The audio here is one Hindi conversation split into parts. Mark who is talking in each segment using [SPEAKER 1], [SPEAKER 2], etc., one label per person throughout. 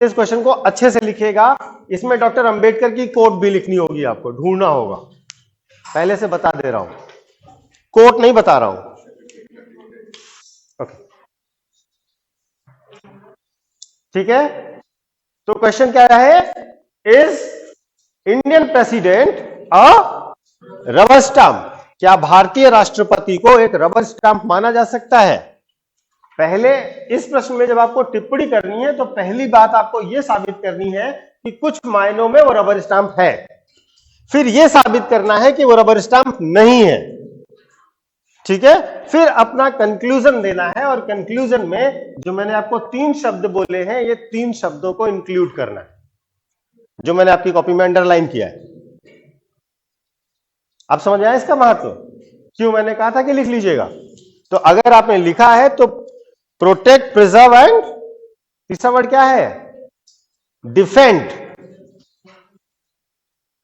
[SPEAKER 1] इस क्वेश्चन को अच्छे से लिखिएगा। इसमें डॉक्टर अंबेडकर की कोट भी लिखनी होगी, आपको ढूंढना होगा, पहले से बता दे रहा हूं, कोट नहीं बता रहा हूं। ओके, ठीक है। तो क्वेश्चन क्या है, is Indian president a rubber stamp? क्या भारतीय राष्ट्रपति को एक रबर स्टाम्प माना जा सकता है? पहले इस प्रश्न में जब आपको टिप्पणी करनी है तो पहली बात आपको यह साबित करनी है कि कुछ मायनों में वो रबर स्टाम्प है, फिर यह साबित करना है कि वो रबर स्टाम्प नहीं है, ठीक है। फिर अपना कंक्लूजन देना है, और कंक्लूजन में जो मैंने आपको 3 शब्द बोले हैं, ये 3 शब्दों को इंक्लूड करना है, जो मैंने आपकी कॉपी में अंडरलाइन किया है। आप समझ आए इसका महत्व, क्यों मैंने कहा था कि लिख लीजिएगा? तो अगर आपने लिखा है तो प्रोटेक्ट, प्रिजर्व एंड तीसरा वर्ड क्या है, defend.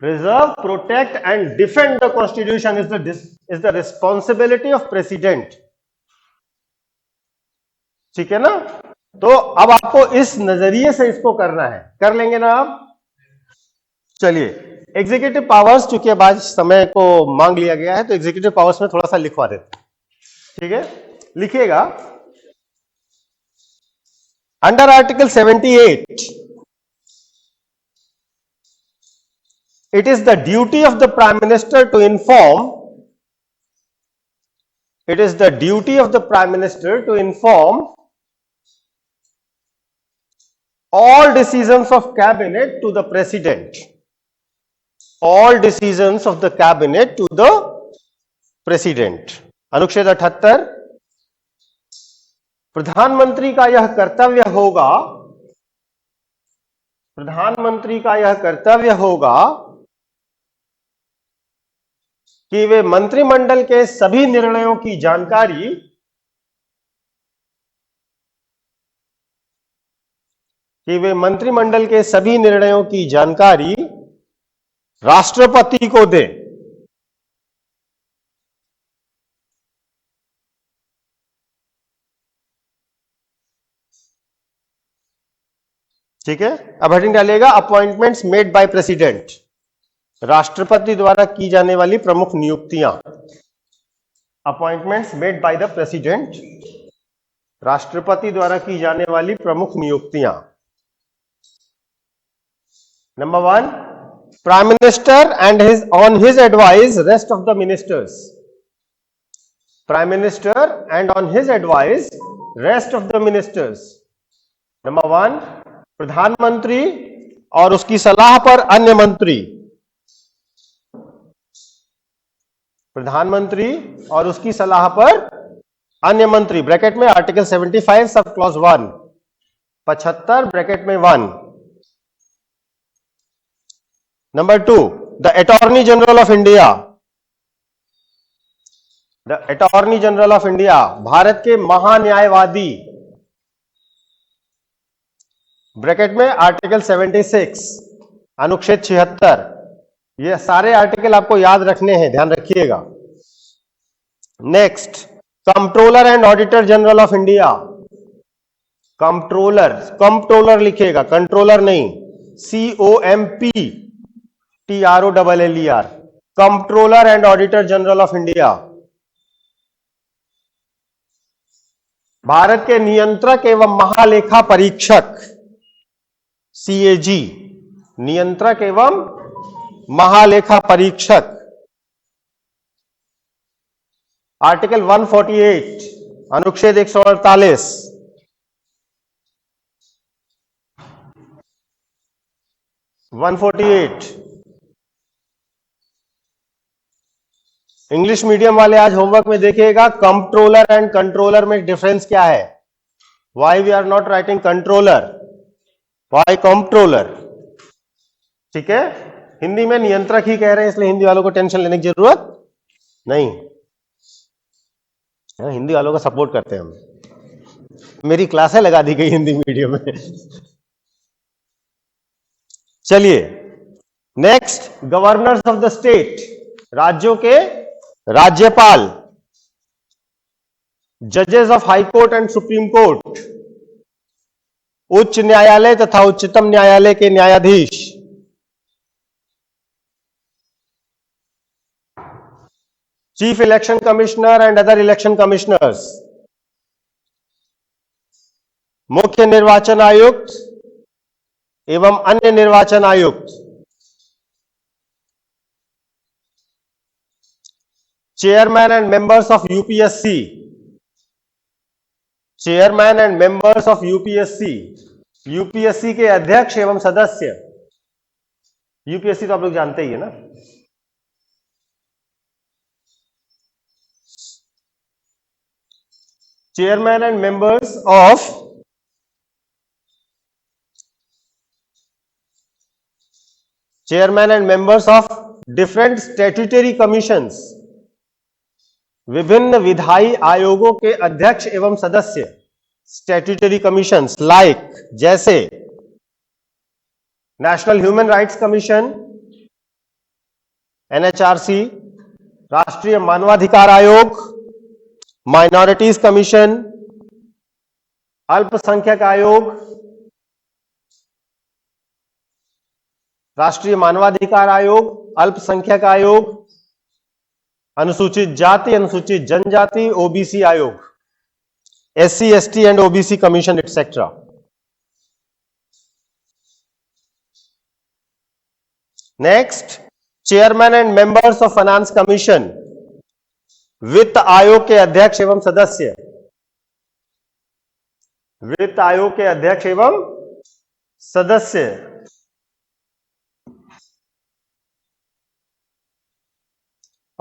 [SPEAKER 1] Preserve, protect and defend the constitution is the responsibility of president, ठीक है ना। तो अब आपको इस नजरिए से इसको करना है, कर लेंगे ना आप? चलिए, एग्जीक्यूटिव पावर्स, चूंकि अब आज समय को मांग लिया गया है तो एग्जीक्यूटिव पावर्स में थोड़ा सा लिखवा देते, ठीक है। लिखिएगा, under article 78 it is the duty of the prime minister to inform, it is the duty of the prime minister to inform all decisions of cabinet to the president, all decisions of the cabinet to the president। अनुच्छेद 78, प्रधानमंत्री का यह कर्तव्य होगा, प्रधानमंत्री का यह कर्तव्य होगा कि वे मंत्रिमंडल के सभी निर्णयों की जानकारी, कि वे मंत्रिमंडल के सभी निर्णयों की जानकारी राष्ट्रपति को दे। ठीक है, अब हेडिंग डालिएगा, अपॉइंटमेंट्स मेड बाय प्रेसिडेंट, राष्ट्रपति द्वारा की जाने वाली प्रमुख नियुक्तियां। Appointments made by the president, राष्ट्रपति द्वारा की जाने वाली प्रमुख नियुक्तियां। Number 1, prime minister and on his advice rest of the ministers. Prime minister and on his advice rest of the ministers. Number 1, प्रधानमंत्री और उसकी सलाह पर अन्य मंत्री, प्रधानमंत्री और उसकी सलाह पर अन्य मंत्री, ब्रैकेट में आर्टिकल 75 सब क्लॉज 1, 75 ब्रैकेट में 1। Number 2, the attorney general of India, the attorney general of India, Bharat के महान्यायवादी, ब्रैकेट में आर्टिकल 76 अनुच्छेद 76। ये सारे आर्टिकल आपको याद रखने हैं, ध्यान रखिएगा। Next, controller and auditor general of India, controller, controller लिखिएगा, कंट्रोलर नहीं, COMPTROLLER, controller and auditor general of India. Bharat के नियंत्रक एवं महालेखा परीक्षक, CAG, नियंत्रक एवं महालेखा परीक्षक। आर्टिकल 148 अनुच्छेद 148, इंग्लिश मीडियम वाले आज होमवर्क में देखिएगा, कंट्रोलर एंड कंट्रोलर में डिफरेंस क्या है, why we are not writing controller, why controller. ठीक है, हिंदी में नियंत्रक ही कह रहे हैं, इसलिए हिंदी वालों को टेंशन लेने की जरूरत नहीं, हिंदी वालों का सपोर्ट करते हैं हम, मेरी क्लासें लगा दी गई हिंदी मीडियम में। चलिए next, governors of the state, राज्यों के राज्यपाल, जजेस of high court and supreme court, उच्च न्यायालय तथा उच्चतम न्यायालय के न्यायाधीश, chief election commissioner and other election commissioners, मुख्य निर्वाचन आयुक्त एवं अन्य निर्वाचन आयुक्त, chairman and members of UPSC, chairman and members of UPSC, UPSC के अध्यक्ष एवं सदस्य। यूपीएससी तो आप लोग जानते ही है ना। Chairman and members of different statutory commissions, विभिन्न विधायी आयोगों के अध्यक्ष एवं सदस्य। स्टैट्यूटरी कमीशंस लाइक जैसे national human rights commission NHRC, राष्ट्रीय मानवाधिकार आयोग, माइनॉरिटीज कमीशन, अल्पसंख्यक आयोग, राष्ट्रीय मानवाधिकार आयोग, अल्पसंख्यक आयोग, अनुसूचित जाति अनुसूचित जनजाति ओबीसी आयोग, SC ST and OBC commission etcetera. Next, chairman and members of finance commission, वित्त आयोग के अध्यक्ष एवं सदस्य, वित्त आयोग के अध्यक्ष एवं सदस्य।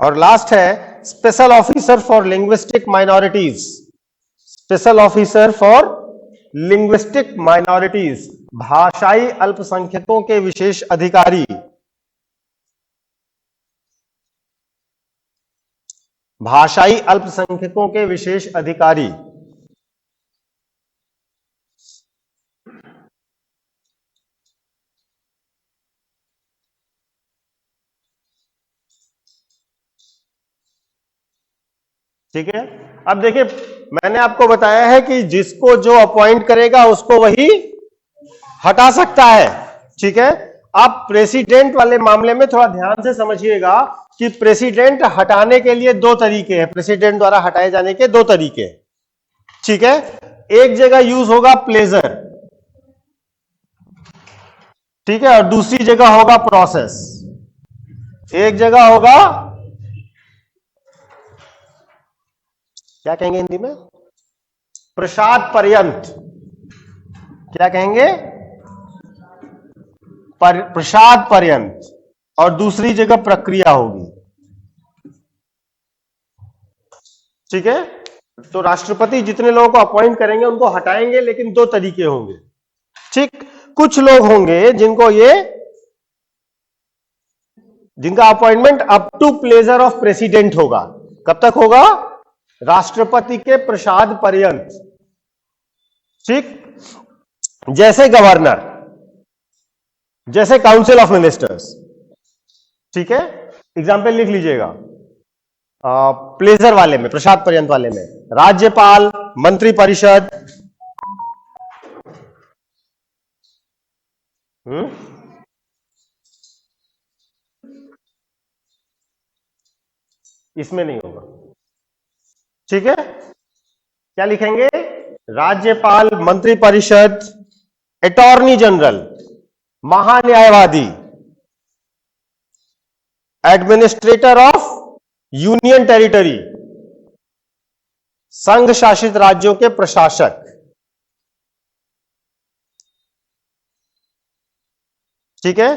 [SPEAKER 1] और लास्ट है special officer for linguistic minorities, special officer for linguistic minorities, भाषाई अल्पसंख्यकों के विशेष अधिकारी, भाषाई अल्पसंख्यकों के विशेष अधिकारी। ठीक है, अब देखिए मैंने आपको बताया है कि जिसको जो अपॉइंट करेगा उसको वही हटा सकता है। ठीक है, आप प्रेसिडेंट वाले मामले में थोड़ा ध्यान से समझिएगा कि प्रेसिडेंट हटाने के लिए दो तरीके हैं, प्रेसिडेंट द्वारा हटाए जाने के दो तरीके। ठीक है, एक जगह यूज होगा प्लेजर, ठीक है, और दूसरी जगह होगा प्रोसेस। एक जगह होगा क्या कहेंगे हिंदी में, प्रसाद पर्यंत। क्या कहेंगे, प्रसाद पर्यंत, और दूसरी जगह प्रक्रिया होगी। ठीक है, तो राष्ट्रपति जितने लोगों को अपॉइंट करेंगे उनको हटाएंगे, लेकिन दो तरीके होंगे। ठीक, कुछ लोग होंगे जिनका appointment up to pleasure of president होगा। कब तक होगा, राष्ट्रपति के प्रसाद पर्यंत। ठीक, जैसे गवर्नर, जैसे काउंसिल ऑफ मिनिस्टर्स। ठीक है, एग्जाम्पल लिख लीजिएगा। प्लेजर वाले में, प्रसाद पर्यंत वाले में राज्यपाल, मंत्री परिषद, इसमें नहीं होगा। ठीक है, क्या लिखेंगे, राज्यपाल, मंत्री परिषद, अटॉर्नी जनरल, महान्यायवादी, एडमिनिस्ट्रेटर ऑफ यूनियन टेरिटरी, संघ शासित राज्यों के प्रशासक। ठीक है,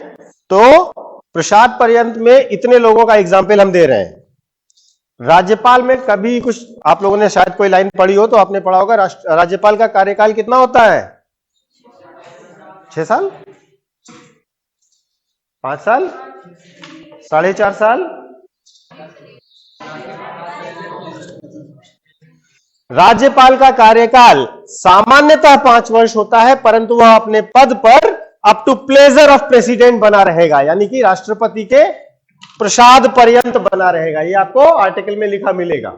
[SPEAKER 1] तो प्रसाद पर्यंत में इतने लोगों का एग्जाम्पल हम दे रहे हैं। राज्यपाल में कभी कुछ आप लोगों ने शायद कोई लाइन पढ़ी हो तो आपने पढ़ा होगा, राज्यपाल का कार्यकाल कितना होता है, 6 साल, 5 साल, 4.5 साल। राज्यपाल का कार्यकाल सामान्यतः 5 वर्ष होता है, परंतु वह अपने पद पर up to pleasure of president बना रहेगा, यानी कि राष्ट्रपति के प्रसाद पर्यंत बना रहेगा। ये आपको आर्टिकल में लिखा मिलेगा।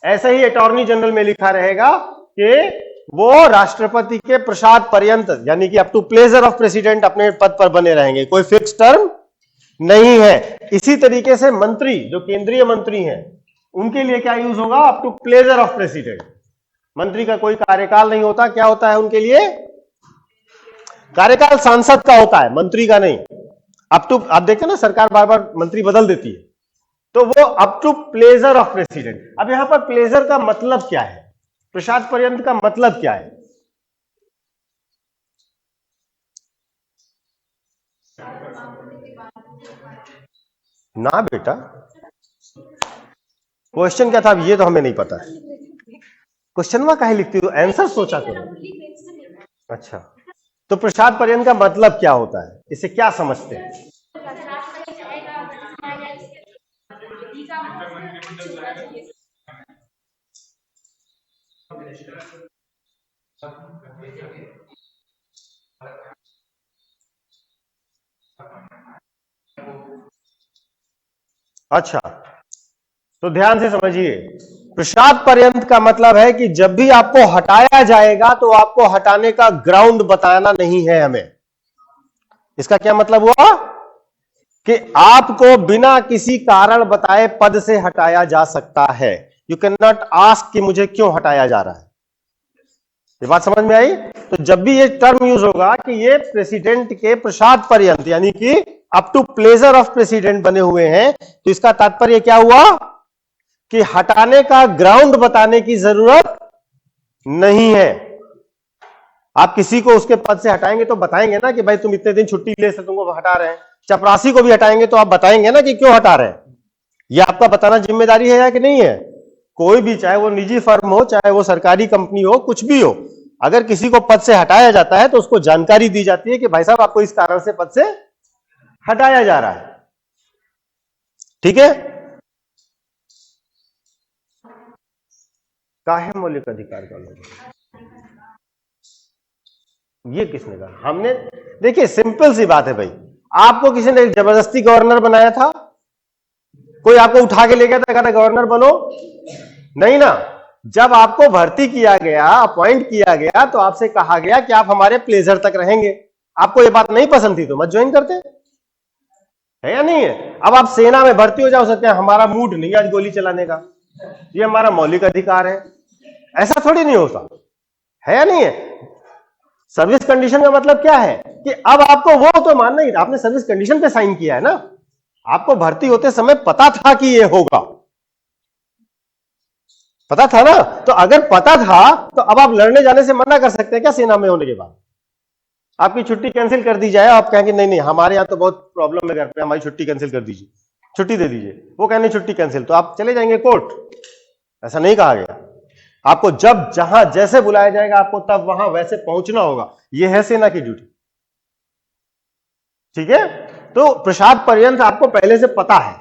[SPEAKER 1] ऐसे ही अटॉर्नी जनरल में लिखा रहेगा कि वो राष्ट्रपति के प्रसाद पर्यंत यानी कि up to pleasure of president अपने पद पर बने रहेंगे, कोई फिक्स टर्म नहीं है। इसी तरीके से मंत्री, जो केंद्रीय मंत्री हैं, उनके लिए क्या यूज होगा? Up to pleasure of president. मंत्री का कोई कार्यकाल नहीं होता। क्या होता है उनके लिए? कार्यकाल सांसद का होता है, मंत्री का नहीं। अप टू, आप देखते हैं ना सरकार बार बार मंत्री बदल देती है, तो वो up to pleasure of president. अब यहां पर प्लेजर का मतलब क्या है? प्रसाद पर्यंत का मतलब क्या है? ना बेटा, क्वेश्चन क्या था अब ये तो हमें नहीं पता। क्वेश्चन में काहे लिखती हो? आंसर सोचा करो। अच्छा, तो प्रसाद पर्यंत का मतलब क्या होता है? इसे क्या समझते हैं? अच्छा, तो ध्यान से समझिए। प्रसाद पर्यंत का मतलब है कि जब भी आपको हटाया जाएगा तो आपको हटाने का ग्राउंड बताना नहीं है हमें। इसका क्या मतलब हुआ? कि आपको बिना किसी कारण बताए पद से हटाया जा सकता है। यू कैन नॉट आस्क कि मुझे क्यों हटाया जा रहा है। ये बात समझ में आई? तो जब भी ये टर्म यूज होगा कि ये प्रेसिडेंट के प्रसाद पर्यंत यानी कि up to pleasure of president बने हुए हैं, तो इसका तात्पर्य क्या हुआ? कि हटाने का ग्राउंड बताने की जरूरत नहीं है। आप किसी को उसके पद से हटाएंगे तो बताएंगे ना कि भाई तुम इतने दिन छुट्टी ले से तुमको हटा रहे हैं। चपरासी को भी हटाएंगे तो आप बताएंगे ना कि क्यों हटा रहे हैं। यह आपका बताना जिम्मेदारी है या कि नहीं है? कोई भी, चाहे वो निजी फर्म हो, चाहे वो सरकारी कंपनी हो, कुछ भी हो, अगर किसी को पद से हटाया जाता है तो उसको जानकारी दी जाती है कि भाई साहब आपको इस कारण से पद से हटाया जा रहा है। ठीक है? काहे मौलिक अधिकार का लोग, ये किसने कहा? हमने। देखिए सिंपल सी बात है भाई, आपको किसी ने जबरदस्ती गवर्नर बनाया था? कोई आपको उठा के ले गया था, कहता गवर्नर बनो? नहीं ना। जब आपको भर्ती किया गया, अपॉइंट किया गया, तो आपसे कहा गया कि आप हमारे प्लेजर तक रहेंगे। आपको ये बात नहीं पसंद थी तो मत ज्वाइन करते, है या नहीं है? अब आप सेना में भर्ती हो जाओ, सकते हैं हमारा मूड नहीं आज गोली चलाने का, ये हमारा मौलिक अधिकार है। ऐसा थोड़ी नहीं होता, है या नहीं है? सर्विस कंडीशन का मतलब क्या है? कि अब आपको वो तो मानना ही, आपने सर्विस कंडीशन पे साइन किया है ना। आपको भर्ती होते समय पता था कि ये होगा, पता था ना। तो अगर पता था तो अब आप लड़ने जाने से मना कर सकते हैं क्या? सेना में होने के बाद आपकी छुट्टी कैंसिल कर दी जाए, आप कहेंगे नहीं नहीं हमारे यहां तो बहुत प्रॉब्लम है घर पे, हमारी छुट्टी कैंसिल कर दीजिए, छुट्टी दे दीजिए। वो कहने छुट्टी कैंसिल, तो आप चले जाएंगे कोर्ट? ऐसा नहीं कहा गया। आपको जब जहां जैसे बुलाया जाएगा आपको तब वहां वैसे पहुंचना होगा। यह है सेना की ड्यूटी। ठीक है? तो प्रसाद पर्यंत आपको पहले से पता है,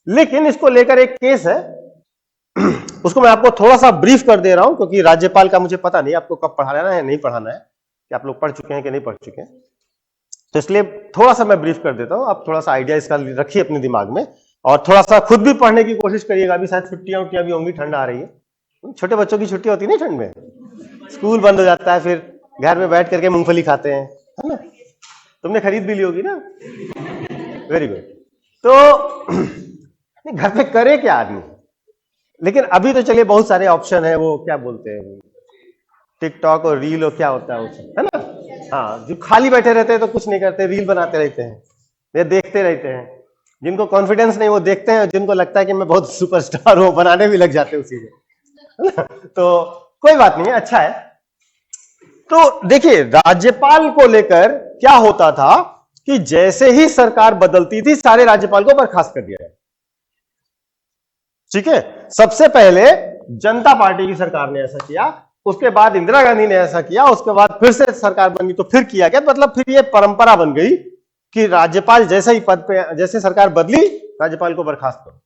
[SPEAKER 1] लेकिन इसको लेकर एक केस है, उसको मैं आपको थोड़ा सा ब्रीफ कर दे रहा हूं, क्योंकि राज्यपाल का मुझे पता नहीं आपको कब पढ़ाना है नहीं पढ़ाना है, कि आप लोग पढ़ चुके हैं कि नहीं पढ़ चुके हैं, तो इसलिए थोड़ा सा मैं ब्रीफ कर देता हूं। आप थोड़ा सा आइडिया इसका रखिए अपने दिमाग में, और थोड़ा सा खुद भी पढ़ने की कोशिश करिएगा। अभी शायद छुट्टियां भी होंगी, ठंड आ रही है, छोटे बच्चों की छुट्टी होती है ना ठंड में, स्कूल बंद हो जाता है, फिर घर में बैठ करके मूंगफली खाते हैं, है ना? तुमने खरीद भी ली होगी ना? Very good. तो घर पे करे क्या आदमी? लेकिन अभी तो चलिए बहुत सारे ऑप्शन है, वो क्या बोलते हैं, टिकटॉक और रील और क्या होता है वो सब, है ना? हाँ, जो खाली बैठे रहते हैं तो कुछ नहीं करते, रील बनाते रहते हैं, ये देखते रहते हैं। जिनको कॉन्फिडेंस नहीं वो देखते हैं, जिनको लगता है कि मैं बहुत सुपरस्टार हूं बनाने भी लग जाते हैं उसी में, है ना? तो कोई बात नहीं है, अच्छा है। तो देखिए राज्यपाल को लेकर क्या होता था कि जैसे ही सरकार बदलती थी सारे राज्यपाल को बर्खास्त कर दिया गया। ठीक है? सबसे पहले जनता पार्टी की सरकार ने ऐसा किया, उसके बाद इंदिरा गांधी ने ऐसा किया, उसके बाद फिर से सरकार बनी तो फिर किया गया। मतलब फिर ये परंपरा बन गई कि राज्यपाल जैसे ही पद पे, जैसे सरकार बदली राज्यपाल को बर्खास्त करो।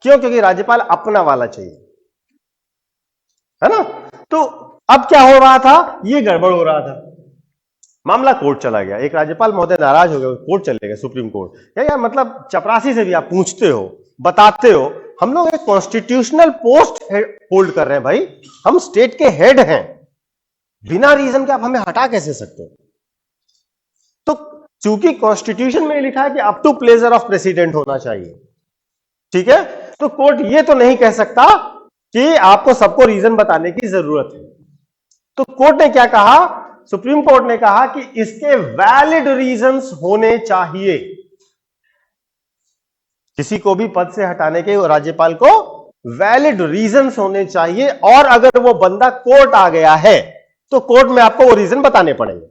[SPEAKER 1] क्यों? क्योंकि राज्यपाल अपना वाला चाहिए, है ना? तो अब क्या हो रहा था, ये गड़बड़ हो रहा था, मामला कोर्ट चला गया। एक राज्यपाल महोदय नाराज हो गए, कोर्ट चले गए, सुप्रीम कोर्ट। यार मतलब चपरासी से भी आप पूछते हो, बताते हो, हम लोग एक कॉन्स्टिट्यूशनल पोस्ट होल्ड कर रहे हैं भाई, हम स्टेट के हेड हैं, बिना रीजन के आप हमें हटा कैसे सकते हो? तो चूंकि कॉन्स्टिट्यूशन में लिखा है कि up to pleasure of president होना चाहिए, ठीक है, तो कोर्ट ये तो नहीं कह सकता कि आपको सबको रीजन बताने की जरूरत है। तो कोर्ट ने क्या कहा, सुप्रीम कोर्ट ने कहा कि इसके वैलिड रीजंस होने चाहिए। किसी को भी पद से हटाने के राज्यपाल को वैलिड रीजंस होने चाहिए, और अगर वो बंदा कोर्ट आ गया है तो कोर्ट में आपको वो रीजन बताने पड़ेंगे।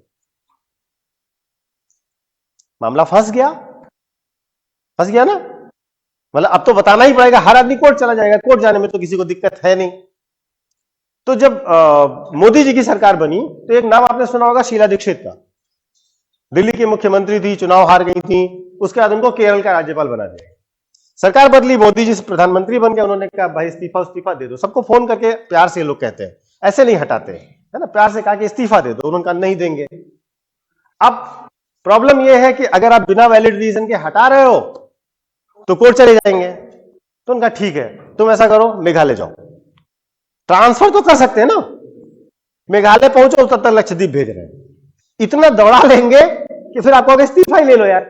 [SPEAKER 1] मामला फंस गया ना, मतलब अब तो बताना ही पड़ेगा, हर आदमी कोर्ट चला जाएगा, कोर्ट जाने में तो किसी को दिक्कत है नहीं। तो जब मोदी जी की सरकार बनी तो एक नाम आपने सुना होगा, शीला दीक्षित का। दिल्ली की मुख्यमंत्री थी, चुनाव हार गई थी, उसके बाद उनको केरल का राज्यपाल बना दिया। सरकार बदली, मोदी जी प्रधानमंत्री बन गए, उन्होंने कहा भाई इस्तीफा दे दो। सबको फोन करके प्यार से लोग कहते हैं, ऐसे नहीं हटाते, है ना, प्यार से कहा कि इस्तीफा दे दो, उन्होंने कहा नहीं देंगे। अब प्रॉब्लम यह है कि अगर आप बिना वैलिड रीजन के हटा रहे हो तो कोर्ट चले जाएंगे। तो उनका ठीक है, तुम ऐसा करो, मेघालय जाओ। ट्रांसफर तो कर सकते हैं ना, मेघालय पहुंचो, तब तक लक्षद्वीप भेज रहे हैं। इतना दौड़ा लेंगे कि फिर आपको इस्तीफा ही ले लो यार,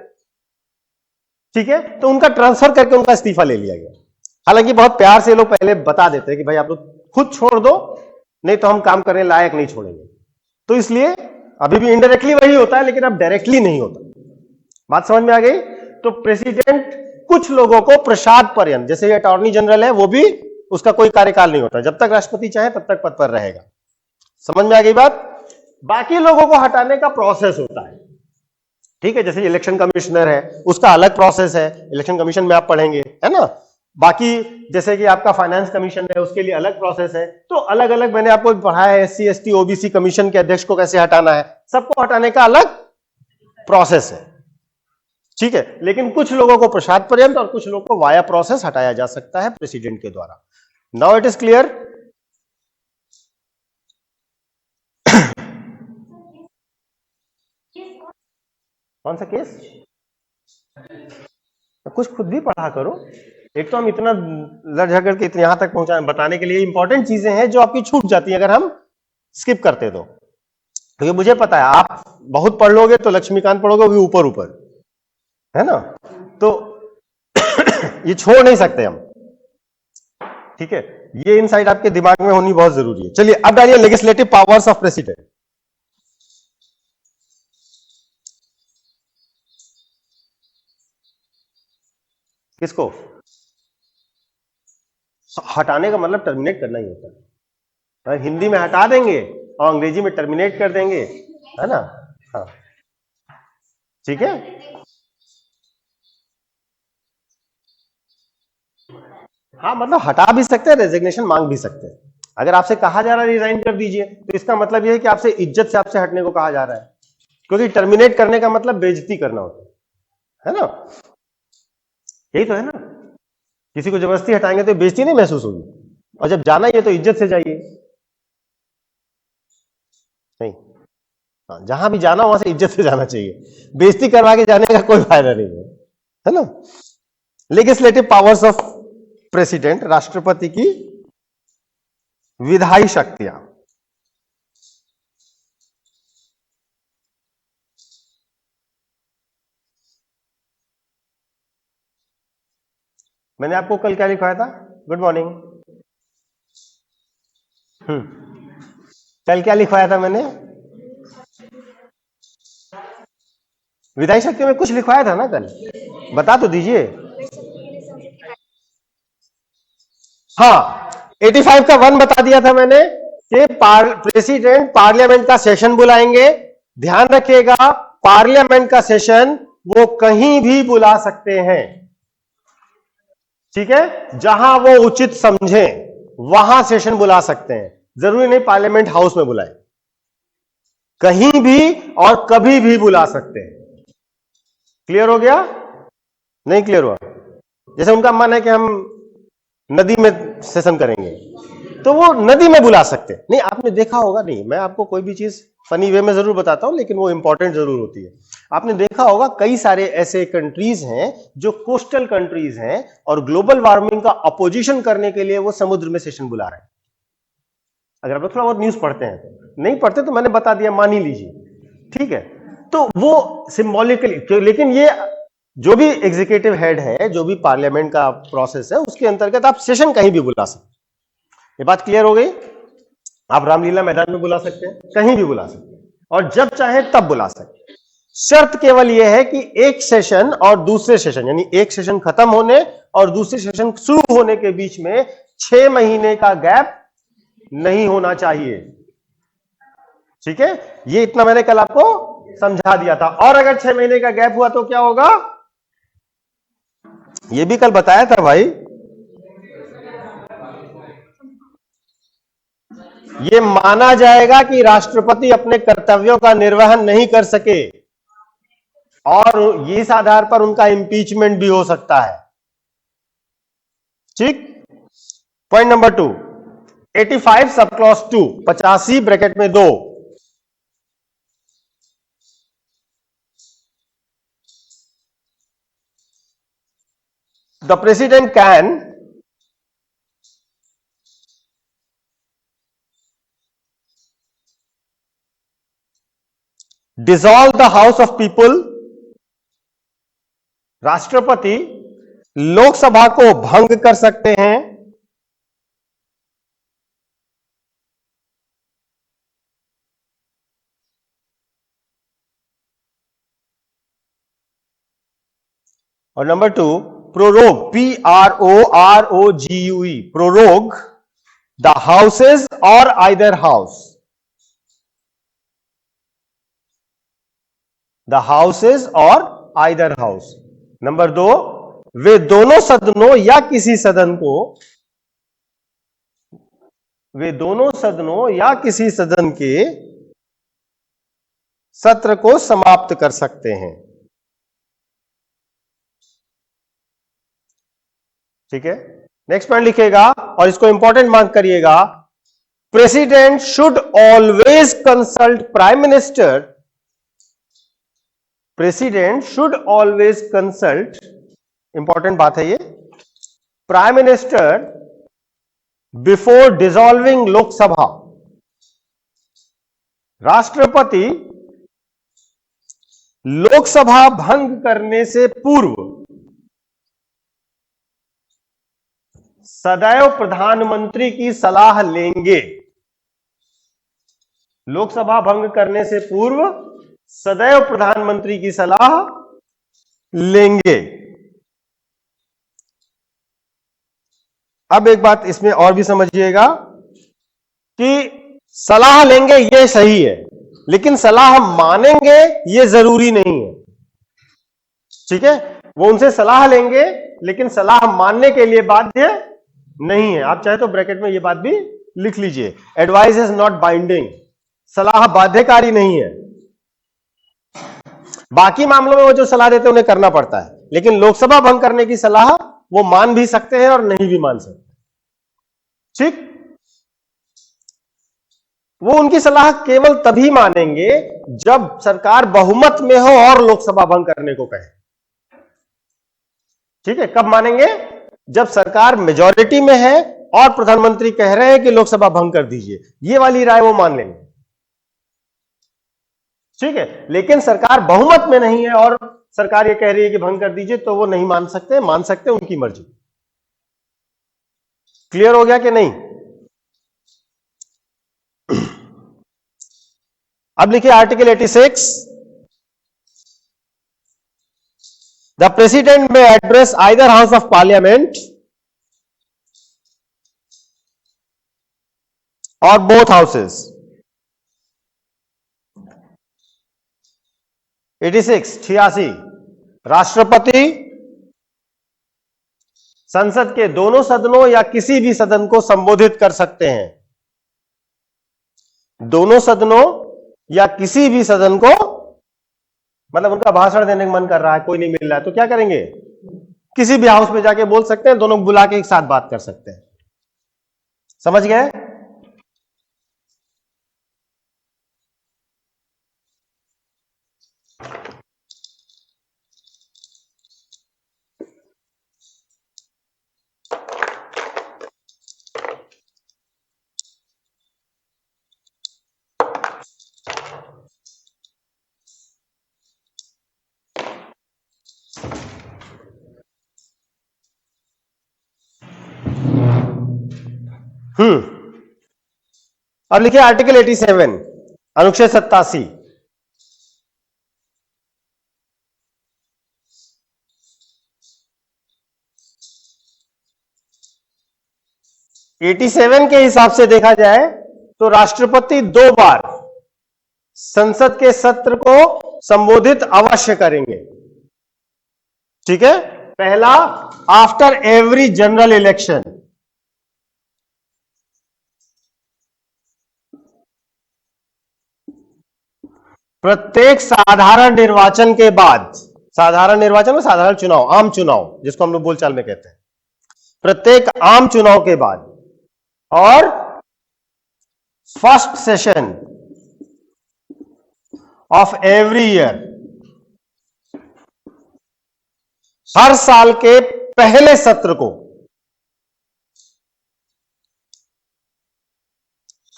[SPEAKER 1] ठीक है। तो उनका ट्रांसफर करके उनका इस्तीफा ले लिया गया। हालांकि बहुत प्यार से लोग पहले बता देते हैं कि भाई आप लोग खुद छोड़ दो, नहीं तो हम काम करने लायक नहीं छोड़ेंगे। तो इसलिए अभी भी इनडायरेक्टली वही होता है, लेकिन अब डायरेक्टली नहीं होता। बात समझ में आ गई? तो प्रेसिडेंट कुछ लोगों को प्रसाद पर्यंत, जैसे अटॉर्नी जनरल है, वो भी उसका कोई कार्यकाल नहीं होता, जब तक राष्ट्रपति चाहे तब तक पद पर रहेगा। समझ में आ गई बात? बाकी लोगों को हटाने का प्रोसेस होता है, ठीक है। जैसे इलेक्शन कमिश्नर है, उसका अलग प्रोसेस है, इलेक्शन कमीशन में आप पढ़ेंगे, है ना। बाकी जैसे कि आपका फाइनेंस कमीशन है, उसके लिए अलग प्रोसेस है। तो अलग अलग मैंने आपको पढ़ाया है, SC ST OBC कमीशन के अध्यक्ष को कैसे हटाना है, सबको हटाने का अलग प्रोसेस है, ठीक है। लेकिन कुछ लोगों को प्रसाद पर्यंत और कुछ लोगों को वाया प्रोसेस हटाया जा सकता है प्रेसिडेंट के द्वारा। Now it is clear? कौन सा केस? कुछ खुद भी पढ़ा करो। एक तो हम इतना लड़ झगड़ के इतने यहां तक पहुंचाए, बताने के लिए इंपॉर्टेंट चीजें हैं जो आपकी छूट जाती हैं अगर हम स्किप करते तो। क्योंकि मुझे पता है आप बहुत पढ़ लोगे तो लक्ष्मीकांत पढ़ोगे, वो भी ऊपर ऊपर, है ना, तो ये छोड़ नहीं सकते हम, ठीक है। ये इनसाइट आपके दिमाग में होनी बहुत जरूरी है। चलिए अब डालिए लेजिस्लेटिव पावर्स ऑफ प्रेसिडेंट। किसको? हटाने का मतलब टर्मिनेट करना ही होता है। हिंदी में हटा देंगे और अंग्रेजी में टर्मिनेट कर देंगे, है ना। हाँ ठीक है। हाँ मतलब हटा भी सकते हैं, रेजिग्नेशन मांग भी सकते हैं। अगर आपसे कहा जा रहा है रिजाइन कर दीजिए, तो इसका मतलब यह है कि आपसे इज्जत से आपसे हटने को कहा जा रहा है, क्योंकि टर्मिनेट करने का मतलब बेइज्जती करना होता है ना। यही तो है ना। किसी को जबरदस्ती हटाएंगे तो बेइज्जती नहीं महसूस होगी, और जब जाना ही है तो इज्जत से जाइए। नहीं, हाँ, जहां भी जाना वहां से इज्जत से जाना चाहिए, बेइज्जती करवा के जाने का कोई फायदा नहीं है ना। लेजिस्लेटिव पावर्स ऑफ प्रेसिडेंट, राष्ट्रपति की विधायी शक्तियां। मैंने आपको कल क्या लिखवाया था? Good morning. कल क्या लिखवाया था मैंने? विधायी शक्ति में कुछ लिखवाया था ना कल, बता तो दीजिए। हाँ 85 का 1 बता दिया था मैंने कि प्रेसिडेंट पार्लियामेंट का सेशन बुलाएंगे। ध्यान रखिएगा, पार्लियामेंट का सेशन वो कहीं भी बुला सकते हैं, ठीक है। जहां वो उचित समझे वहां सेशन बुला सकते हैं, जरूरी नहीं पार्लियामेंट हाउस में बुलाए, कहीं भी और कभी भी बुला सकते हैं। क्लियर हो गया? नहीं क्लियर हुआ? जैसे उनका मन है कि हम नदी में सेशन करेंगे, तो वो नदी में बुला सकते हैं। नहीं, आपने देखा होगा, नहीं मैं आपको कोई भी चीज फनी वे में जरूर बताता हूं, लेकिन वो इंपॉर्टेंट जरूर होती है। आपने देखा होगा कई सारे ऐसे कंट्रीज हैं जो कोस्टल कंट्रीज हैं और ग्लोबल वार्मिंग का अपोजिशन करने के लिए वो समुद्र में सेशन बुला रहे हैं। अगर आप लोग थोड़ा बहुत न्यूज पढ़ते हैं, तो नहीं पढ़ते तो मैंने बता दिया, मान ही लीजिए, ठीक है। तो वो सिंबॉलिकली, लेकिन ये जो भी एग्जीक्यूटिव हेड है, जो भी पार्लियामेंट का प्रोसेस है, उसके अंतर्गत आप सेशन कहीं भी बुला सकते हैं। ये बात क्लियर हो गई? आप रामलीला मैदान में बुला सकते हैं, कहीं भी बुला सकते हैं, और जब चाहे तब बुला सकते हैं। शर्त केवल यह है कि एक सेशन और दूसरे सेशन, यानी एक सेशन खत्म होने और दूसरे सेशन शुरू होने के बीच में 6 महीने का गैप नहीं होना चाहिए। ठीक है, ये इतना मैंने कल आपको समझा दिया था। और अगर 6 महीने का गैप हुआ तो क्या होगा, ये भी कल बताया था भाई। ये माना जाएगा कि राष्ट्रपति अपने कर्तव्यों का निर्वहन नहीं कर सके, और इस आधार पर उनका इंपीचमेंट भी हो सकता है। ठीक। Point number 2, 85 sub clause 2, 85 bracket में 2, the president can dissolve the house of people, राष्ट्रपति लोकसभा को भंग कर सकते हैं और number 2, prorogue, PROROGUE, prorogue the houses और आइदर हाउस, द हाउसेज और आइदर हाउस। नंबर 2, वे दोनों सदनों या किसी सदन को, वे दोनों सदनों या किसी सदन के सत्र को समाप्त कर सकते हैं। ठीक है, नेक्स्ट पॉइंट लिखेगा और इसको इंपॉर्टेंट मार्क करिएगा। President should always consult prime minister, president should always consult, important बात है ये, prime minister before dissolving Lok Sabha, राष्ट्रपति लोकसभा भंग करने से पूर्व सदैव प्रधानमंत्री की सलाह लेंगे। लोकसभा भंग करने से पूर्व सदैव प्रधानमंत्री की सलाह लेंगे। अब एक बात इसमें और भी समझिएगा कि सलाह लेंगे ये सही है, लेकिन सलाह मानेंगे ये जरूरी नहीं है। ठीक है, वो उनसे सलाह लेंगे लेकिन सलाह मानने के लिए बाध्य नहीं है। आप चाहे तो ब्रैकेट में ये बात भी लिख लीजिए, एडवाइस इज नॉट बाइंडिंग, सलाह बाध्यकारी नहीं है। बाकी मामलों में वो जो सलाह देते हैं उन्हें करना पड़ता है, लेकिन लोकसभा भंग करने की सलाह वो मान भी सकते हैं और नहीं भी मान सकते। ठीक, वो उनकी सलाह केवल तभी मानेंगे जब सरकार बहुमत में हो और लोकसभा भंग करने को कहे। ठीक है, कब मानेंगे? जब सरकार मेजॉरिटी में है और प्रधानमंत्री कह रहे हैं कि लोकसभा भंग कर दीजिए, ये वाली राय वो मान लेंगे। ठीक है, लेकिन सरकार बहुमत में नहीं है और सरकार ये कह रही है कि भंग कर दीजिए, तो वो नहीं मान सकते, मान सकते उनकी मर्जी। क्लियर हो गया कि नहीं? अब लिखिए आर्टिकल 86, द प्रेसिडेंट में address either house of parliament और बोथ हाउसेस। 86 राष्ट्रपति संसद के दोनों सदनों या किसी भी सदन को संबोधित कर सकते हैं। दोनों सदनों या किसी भी सदन को, मतलब उनका भाषण देने का मन कर रहा है, कोई नहीं मिल रहा है, तो क्या करेंगे? किसी भी हाउस में जाके बोल सकते हैं, दोनों बुला के एक साथ बात कर सकते हैं। समझ गए? अब लिखिए आर्टिकल 87 अनुच्छेद 87। के हिसाब से देखा जाए तो राष्ट्रपति 2 बार संसद के सत्र को संबोधित अवश्य करेंगे। ठीक है, पहला आफ्टर एवरी जनरल इलेक्शन, प्रत्येक साधारण निर्वाचन के बाद, साधारण निर्वाचन में साधारण चुनाव, आम चुनाव जिसको हम लोग बोलचाल में कहते हैं, प्रत्येक आम चुनाव के बाद, और first session of every year, हर साल के पहले सत्र को,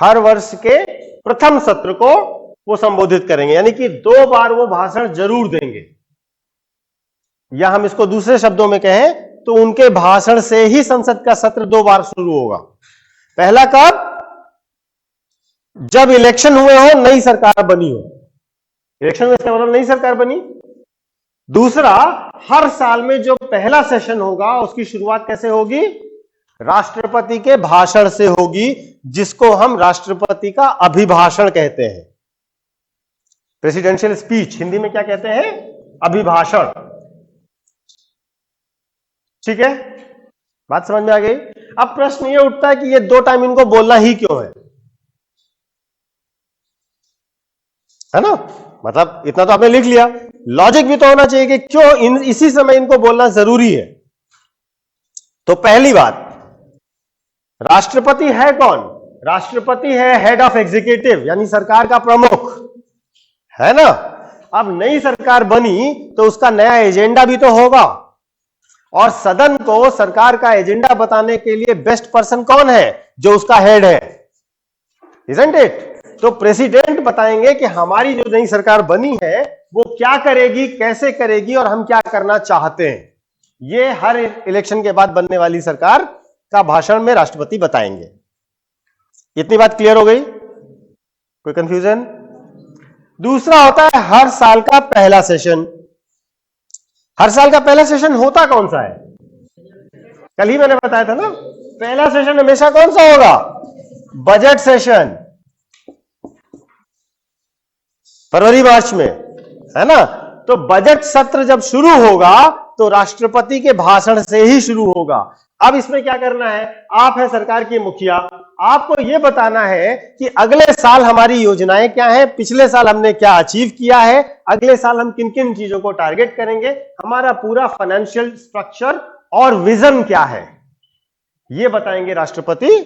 [SPEAKER 1] हर वर्ष के प्रथम सत्र को वो संबोधित करेंगे। यानी कि 2 बार वो भाषण जरूर देंगे, या हम इसको दूसरे शब्दों में कहें तो उनके भाषण से ही संसद का सत्र 2 बार शुरू होगा। पहला कब? जब इलेक्शन हुए हो, नई सरकार बनी हो। इलेक्शन में इसका मतलब नई सरकार बनी। दूसरा, हर साल में जो पहला सेशन होगा उसकी शुरुआत कैसे होगी? राष्ट्रपति के भाषण से होगी, जिसको हम राष्ट्रपति का अभिभाषण कहते हैं। प्रेसिडेंशियल स्पीच हिंदी में क्या कहते हैं? अभिभाषण। ठीक है, बात समझ में आ गई। अब प्रश्न ये उठता है कि ये 2 टाइम इनको बोलना ही क्यों है ना? मतलब इतना तो आपने लिख लिया, लॉजिक भी तो होना चाहिए कि क्यों इसी समय इनको बोलना जरूरी है। तो पहली बात, राष्ट्रपति है कौन? राष्ट्रपति है हेड ऑफ एग्जीक्यूटिव, यानी सरकार का प्रमुख, है ना? अब नई सरकार बनी तो उसका नया एजेंडा भी तो होगा, और सदन को सरकार का एजेंडा बताने के लिए बेस्ट पर्सन कौन है? जो उसका हेड है, इजंट इट? तो प्रेसिडेंट बताएंगे कि हमारी जो नई सरकार बनी है वो क्या करेगी, कैसे करेगी, और हम क्या करना चाहते हैं। ये हर इलेक्शन के बाद बनने वाली सरकार का भाषण में राष्ट्रपति बताएंगे। इतनी बात क्लियर हो गई? कोई कंफ्यूजन? दूसरा होता है हर साल का पहला सेशन। हर साल का पहला सेशन होता कौन सा है? कल ही मैंने बताया था ना, पहला सेशन हमेशा कौन सा होगा? बजट सेशन, फरवरी मार्च में, है ना? तो बजट सत्र जब शुरू होगा तो राष्ट्रपति के भाषण से ही शुरू होगा। अब इसमें क्या करना है? आप है सरकार की मुखिया, आपको यह बताना है कि अगले साल हमारी योजनाएं क्या हैं, पिछले साल हमने क्या अचीव किया है, अगले साल हम किन किन चीजों को टारगेट करेंगे, हमारा पूरा फाइनेंशियल स्ट्रक्चर और विजन क्या है, यह बताएंगे राष्ट्रपति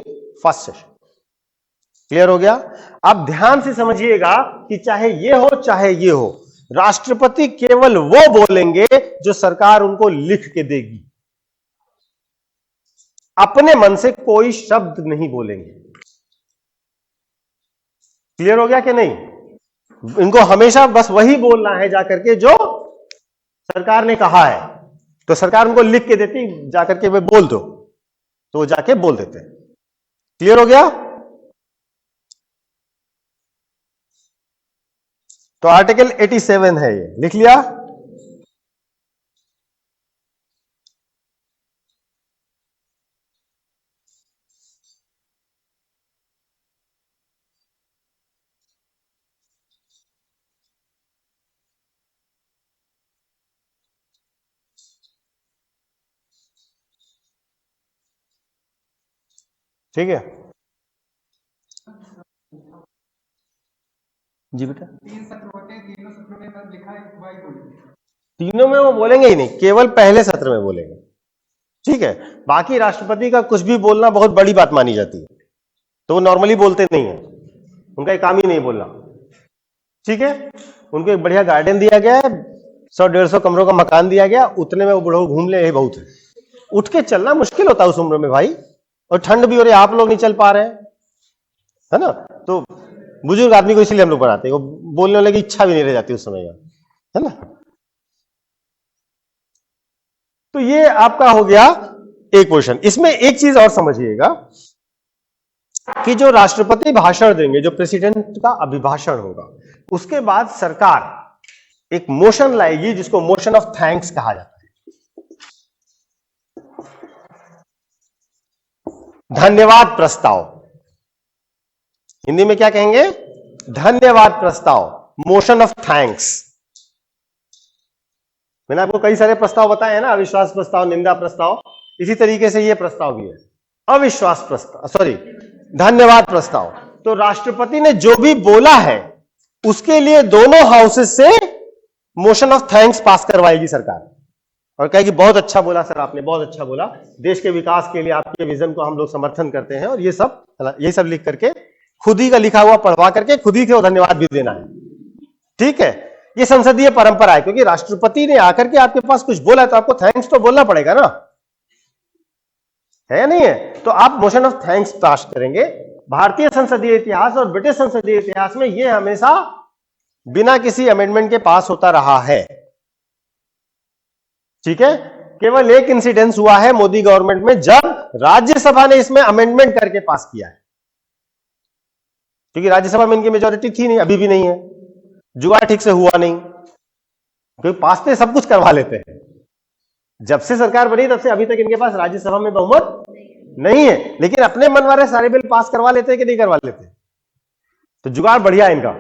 [SPEAKER 1] फर्स्ट सेशन। क्लियर हो गया? अब ध्यान से समझिएगा कि चाहे ये हो चाहे ये हो, राष्ट्रपति केवल वो बोलेंगे जो सरकार उनको लिख के देगी। अपने मन से कोई शब्द नहीं बोलेंगे। क्लियर हो गया कि नहीं? इनको हमेशा बस वही बोलना है जाकर के जो सरकार ने कहा है। तो सरकार उनको लिख के देती, जाकर के वे बोल दो, तो वो जाके बोल देते हैं। क्लियर हो गया? तो आर्टिकल 87 है, ये लिख लिया? ठीक है जी बेटा।
[SPEAKER 2] 3 सत्र होते हैं, तीनों सत्रों में बस लिखा है वाई बोलेंगे।
[SPEAKER 1] तीनों में वो बोलेंगे ही नहीं, केवल पहले सत्र में बोलेंगे। ठीक है, बाकी राष्ट्रपति का कुछ भी बोलना बहुत बड़ी बात मानी जाती है, तो वो नॉर्मली बोलते नहीं है, उनका एक काम ही नहीं बोलना। ठीक है, उनको एक बढ़िया गार्डन दिया गया है, 100-150 कमरों का मकान दिया गया, उतने में वो बुढ़ो घूम ले, यही बहुत है। उठ के चलना मुश्किल होता है उस उम्र में भाई, और ठंड भी हो रही है, आप लोग नहीं चल पा रहे हैं, है ना? तो बुजुर्ग आदमी को इसीलिए हम लोग बनाते हैं, वो बोलने वाले की इच्छा भी नहीं रह जाती उस समय का, है ना? तो ये आपका हो गया एक पोर्शन। इसमें एक चीज और समझिएगा, कि जो राष्ट्रपति भाषण देंगे, जो प्रेसिडेंट का अभिभाषण होगा, उसके बाद सरकार एक मोशन लाएगी जिसको मोशन ऑफ थैंक्स कहा जाता है। धन्यवाद प्रस्ताव, हिंदी में क्या कहेंगे? धन्यवाद प्रस्ताव, मोशन ऑफ थैंक्स। मैंने आपको कई सारे प्रस्ताव बताए हैं ना, अविश्वास प्रस्ताव, निंदा प्रस्ताव, इसी तरीके से यह प्रस्ताव भी है, अविश्वास प्रस्ताव, सॉरी, धन्यवाद प्रस्ताव। तो राष्ट्रपति ने जो भी बोला है उसके लिए दोनों हाउसेस से मोशन ऑफ थैंक्स पास करवाएगी सरकार और कहेगी बहुत अच्छा बोला सर, आपने बहुत अच्छा बोला, देश के विकास के लिए आपके विजन को हम लोग समर्थन करते हैं, और ये सब लिख करके खुद ही का लिखा हुआ पढ़वा करके खुद ही को धन्यवाद भी देना है। ठीक है, ये संसदीय परंपरा है, क्योंकि राष्ट्रपति ने आकर के आपके पास कुछ बोला है तो आपको थैंक्स तो बोलना पड़ेगा ना, है नहीं है? तो आप मोशन ऑफ थैंक्स पास करेंगे। भारतीय संसदीय इतिहास और ब्रिटिश संसदीय इतिहास में यह हमेशा बिना किसी अमेंडमेंट के पास होता रहा है। ठीक है, केवल एक इंसिडेंस हुआ है मोदी गवर्नमेंट में, जब राज्यसभा ने इसमें अमेंडमेंट करके पास किया है, क्योंकि राज्यसभा में इनकी मेजोरिटी थी नहीं, अभी भी नहीं है, जुगाड़ ठीक से हुआ नहीं, क्योंकि पास तो सब कुछ करवा लेते हैं। जब से सरकार बनी तब से अभी तक इनके पास राज्यसभा में बहुमत नहीं है, लेकिन अपने मन वाले सारे बिल पास करवा लेते हैं कि नहीं करवा लेते? तो जुगाड़ बढ़िया इनका,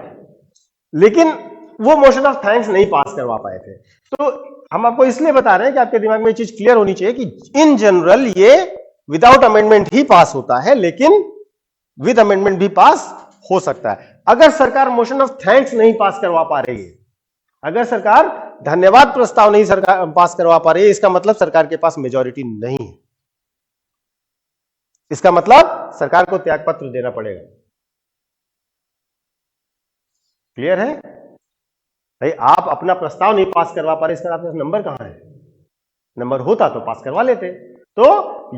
[SPEAKER 1] लेकिन वो मोशन ऑफ थैंक्स नहीं पास करवा पाए थे। तो हम आपको इसलिए बता रहे हैं कि आपके दिमाग में ये चीज क्लियर होनी चाहिए कि इन जनरल ये विदाउट अमेंडमेंट ही पास होता है, लेकिन विद अमेंडमेंट भी पास हो सकता है। अगर सरकार मोशन ऑफ थैंक्स नहीं पास करवा पा रही है, अगर सरकार धन्यवाद प्रस्ताव नहीं सरकार पास करवा पा रही है, इसका मतलब सरकार के पास मेजॉरिटी नहीं है, इसका मतलब सरकार को त्यागपत्र देना पड़ेगा। क्लियर है भाई? आप अपना प्रस्ताव नहीं पास करवा पा रहे, इसका आपके पास नंबर कहां है? नंबर होता तो पास करवा लेते। तो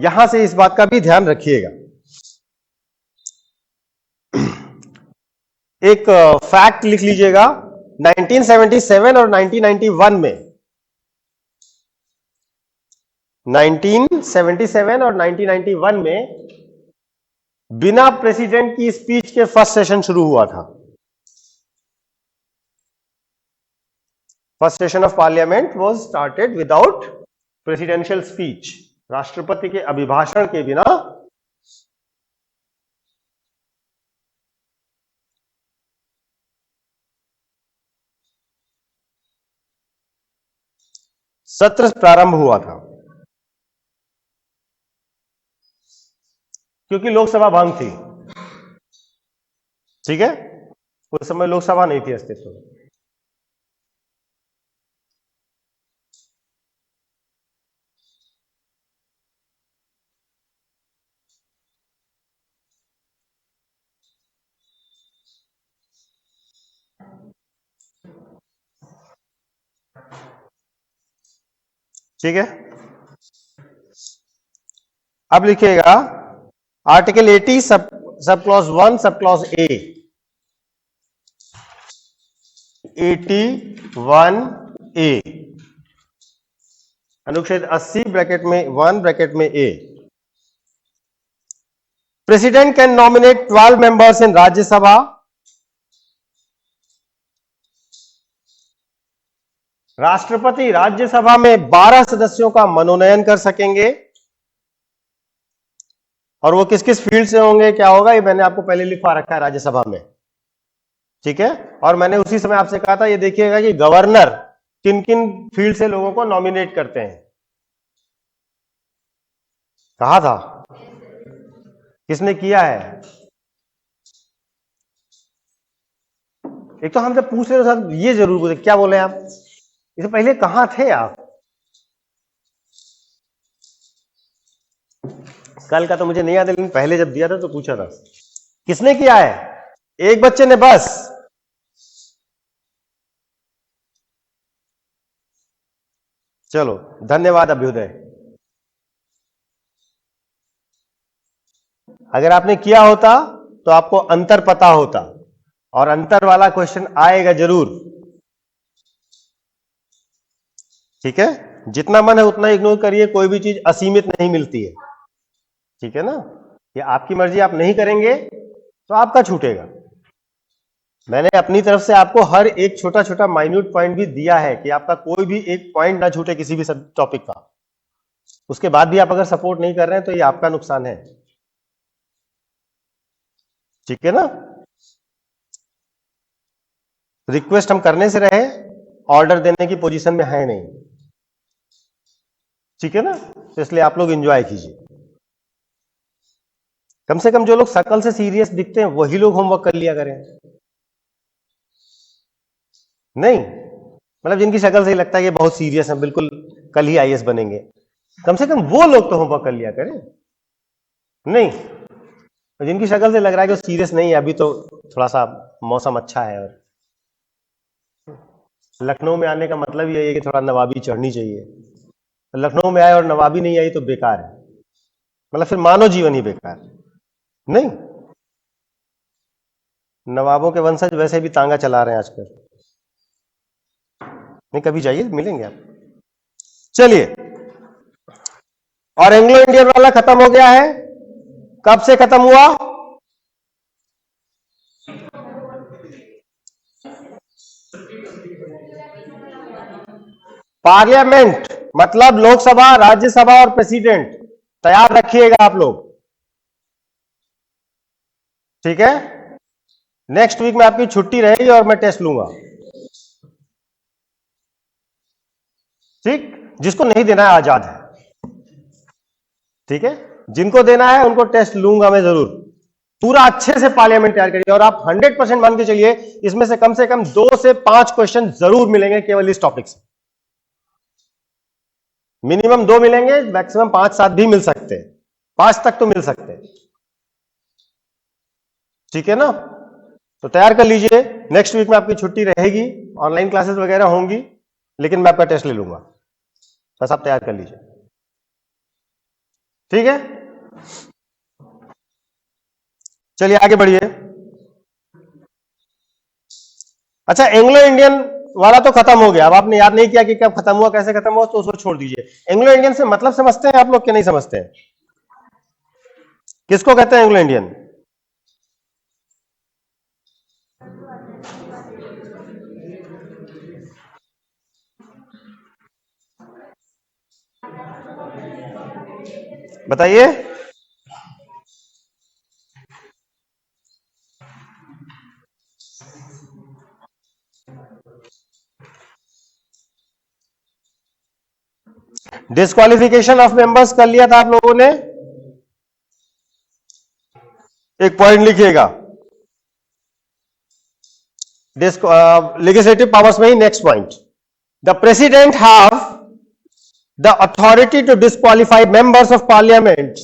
[SPEAKER 1] यहां से इस बात का भी ध्यान रखिएगा। एक फैक्ट लिख लीजिएगा, 1977 और 1991 में, 1977 और 1991 में बिना प्रेसिडेंट की स्पीच के फर्स्ट सेशन शुरू हुआ था। First session of parliament was started without presidential speech, राष्ट्रपति के अभिभाषण के बिना सत्र प्रारंभ हुआ था, क्योंकि लोकसभा भंग थी। ठीक है, उस समय लोकसभा नहीं थी अस्तित्व में। ठीक है, अब लिखिएगा article 80 sub clause 1 sub clause A, 81A, अनुच्छेद 80 ब्रैकेट में 1 ब्रैकेट में A. President can nominate 12 members in Rajya Sabha राष्ट्रपति राज्यसभा में 12 सदस्यों का मनोनयन कर सकेंगे, और वो किस किस फील्ड से होंगे, क्या होगा, ये मैंने आपको पहले लिखवा रखा है राज्यसभा में। ठीक है, और मैंने उसी समय आपसे कहा था ये देखिएगा कि गवर्नर किन किन फील्ड से लोगों को नॉमिनेट करते हैं। कहा था, किसने किया है? एक तो हमसे पूछ रहे हो सर, ये जरूर पूछे क्या बोले आप, इससे पहले कहां थे आप? कल का तो मुझे नहीं याद, लेकिन पहले जब दिया था तो पूछा था किसने किया है। एक बच्चे ने बस। चलो, धन्यवाद अभ्युदय। अगर आपने किया होता तो आपको अंतर पता होता, और अंतर वाला क्वेश्चन आएगा जरूर। ठीक है, जितना मन है उतना इग्नोर करिए, कोई भी चीज असीमित नहीं मिलती है। ठीक है ना? कि आपकी मर्जी आप नहीं करेंगे तो आपका छूटेगा। मैंने अपनी तरफ से आपको हर एक छोटा छोटा माइन्यूट पॉइंट भी दिया है कि आपका कोई भी एक पॉइंट ना छूटे किसी भी टॉपिक का। उसके बाद भी आप अगर सपोर्ट नहीं कर रहे हैं तो ये आपका नुकसान है। ठीक है ना? रिक्वेस्ट हम करने से रहे, ऑर्डर देने की पोजीशन में है नहीं। ठीक है ना? तो इसलिए आप लोग एंजॉय कीजिए। कम से कम जो लोग शकल से सीरियस दिखते हैं वही लोग होमवर्क कर लिया करें। नहीं मतलब जिनकी शक्ल से ही लगता है कि बहुत सीरियस है, बिल्कुल कल ही आईएएस बनेंगे, कम से कम वो लोग तो होमवर्क कर लिया करें। नहीं जिनकी शक्ल से लग रहा है कि वो सीरियस नहीं है, अभी तो थोड़ा सा मौसम अच्छा है और लखनऊ में आने का मतलब यही है कि थोड़ा नवाबी चढ़नी चाहिए। लखनऊ में आए और नवाबी नहीं आई तो बेकार है, मतलब फिर मानव जीवन ही बेकार। नहीं नवाबों के वंशज वैसे भी तांगा चला रहे हैं आजकल। नहीं कभी जाइए मिलेंगे आप। चलिए, और एंग्लो इंडियन वाला खत्म हो गया है। कब से खत्म हुआ? पार्लियामेंट मतलब लोकसभा, राज्यसभा और प्रेसिडेंट। तैयार रखिएगा आप लोग। ठीक है? नेक्स्ट वीक में आपकी छुट्टी रहेगी और मैं टेस्ट लूंगा। ठीक? जिसको नहीं देना है आजाद है। ठीक है? जिनको देना है उनको टेस्ट लूंगा मैं जरूर। पूरा अच्छे से पार्लियामेंट तैयार करिए और आप 100% मान के चलिए इसमें से कम 2 से 5 क्वेश्चन जरूर मिलेंगे केवल इस टॉपिक से। मिनिमम 2 मिलेंगे, मैक्सिमम 5-7 भी मिल सकते हैं, 5 तक तो मिल सकते हैं। ठीक है ना? तो तैयार कर लीजिए। नेक्स्ट वीक में आपकी छुट्टी रहेगी, ऑनलाइन क्लासेस वगैरह होंगी, लेकिन मैं आपका टेस्ट ले लूंगा। बस आप तैयार कर लीजिए। ठीक है? चलिए आगे बढ़िए। अच्छा, एंग्लो इंडियन वाला तो खत्म हो गया। अब आपने याद नहीं किया कि कब खत्म हुआ, कैसे खत्म हुआ, तो उसको छोड़ दीजिए। एंग्लो इंडियन से मतलब समझते हैं आप लोग कि नहीं समझते हैं? किसको कहते हैं एंग्लो इंडियन? बताइए। डिस्क्वालिफिकेशन ऑफ मेंबर्स कर लिया था आप लोगों ने? एक पॉइंट लिखिएगा। लेजिस्लेटिव पावर्स में ही next point, the president have the authority to disqualify members of parliament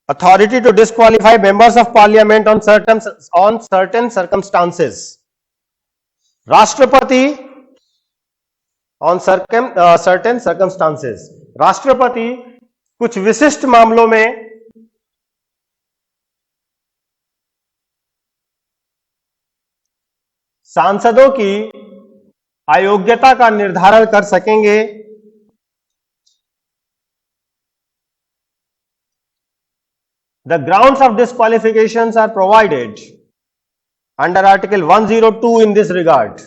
[SPEAKER 1] authority to disqualify members of parliament on certain circumstances. राष्ट्रपति on certain circumstances, राष्ट्रपति कुछ विशिष्ट मामलों में सांसदों की अयोग्यता का निर्धारण कर सकेंगे। The grounds of disqualifications are provided under Article 102 in this regard.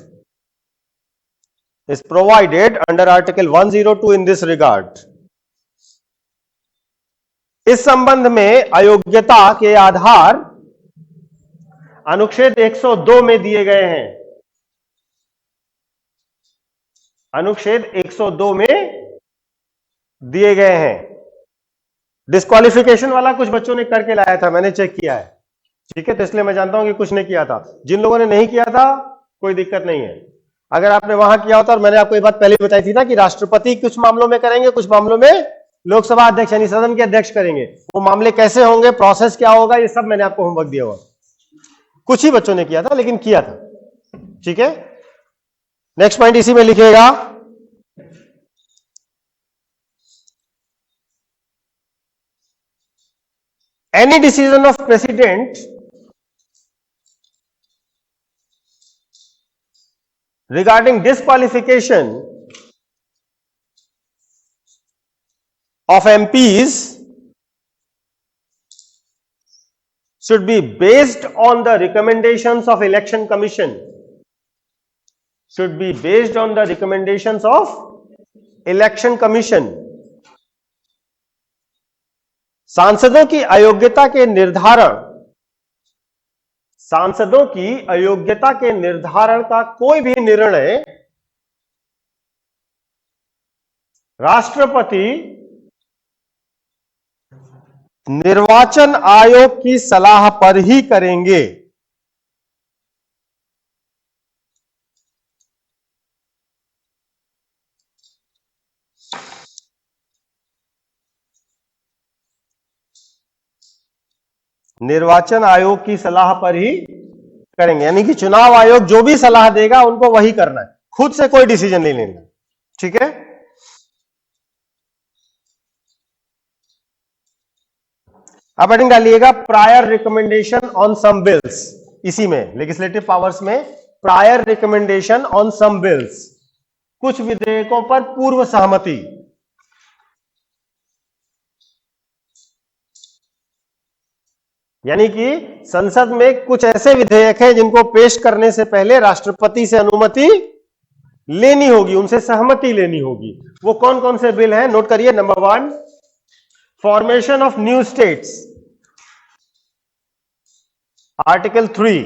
[SPEAKER 1] Is provided under Article 102 in this regard. इस संबंध में अयोग्यता के आधार अनुच्छेद 102 में दिए गए हैं। अनुच्छेद 102 में दिए गए हैं। डिस्क्वालिफिकेशन वाला कुछ बच्चों ने करके लाया था, मैंने चेक किया है। ठीक है? तो इसलिए मैं जानता हूं कि कुछ ने किया था। जिन लोगों ने नहीं किया था कोई दिक्कत नहीं है। अगर आपने वहां किया होता, और मैंने आपको ये बात पहले बताई थी ना कि राष्ट्रपति कुछ मामलों में करेंगे, कुछ मामलों में लोकसभा अध्यक्ष यानी सदन के अध्यक्ष करेंगे। वो मामले कैसे होंगे, प्रोसेस क्या होगा, ये सब मैंने आपको होमवर्क दिया हुआ। कुछ ही बच्चों ने किया था लेकिन किया था। ठीक है? नेक्स्ट पॉइंट इसी में लिखिएगा। Any decision of president regarding disqualification of MPs should be based on the recommendations of Election Commission. Should be based on the recommendations of Election Commission. सांसदों की अयोग्यता के निर्धारण का कोई भी निर्णय राष्ट्रपति निर्वाचन आयोग की सलाह पर ही करेंगे। निर्वाचन आयोग की सलाह पर ही करेंगे, यानी कि चुनाव आयोग जो भी सलाह देगा उनको वही करना है, खुद से कोई डिसीजन नहीं लेना। ठीक है, अब हेडिंग डालिएगा prior recommendation on some bills. इसी में लेजिस्लेटिव पावर्स में prior recommendation on some bills, कुछ विधेयकों पर पूर्व सहमति। यानी कि संसद में कुछ ऐसे विधेयक हैं जिनको पेश करने से पहले राष्ट्रपति से अनुमति लेनी होगी, उनसे सहमति लेनी होगी। वो कौन कौन से बिल हैं, नोट करिए। Number 1, formation of new states, article 3,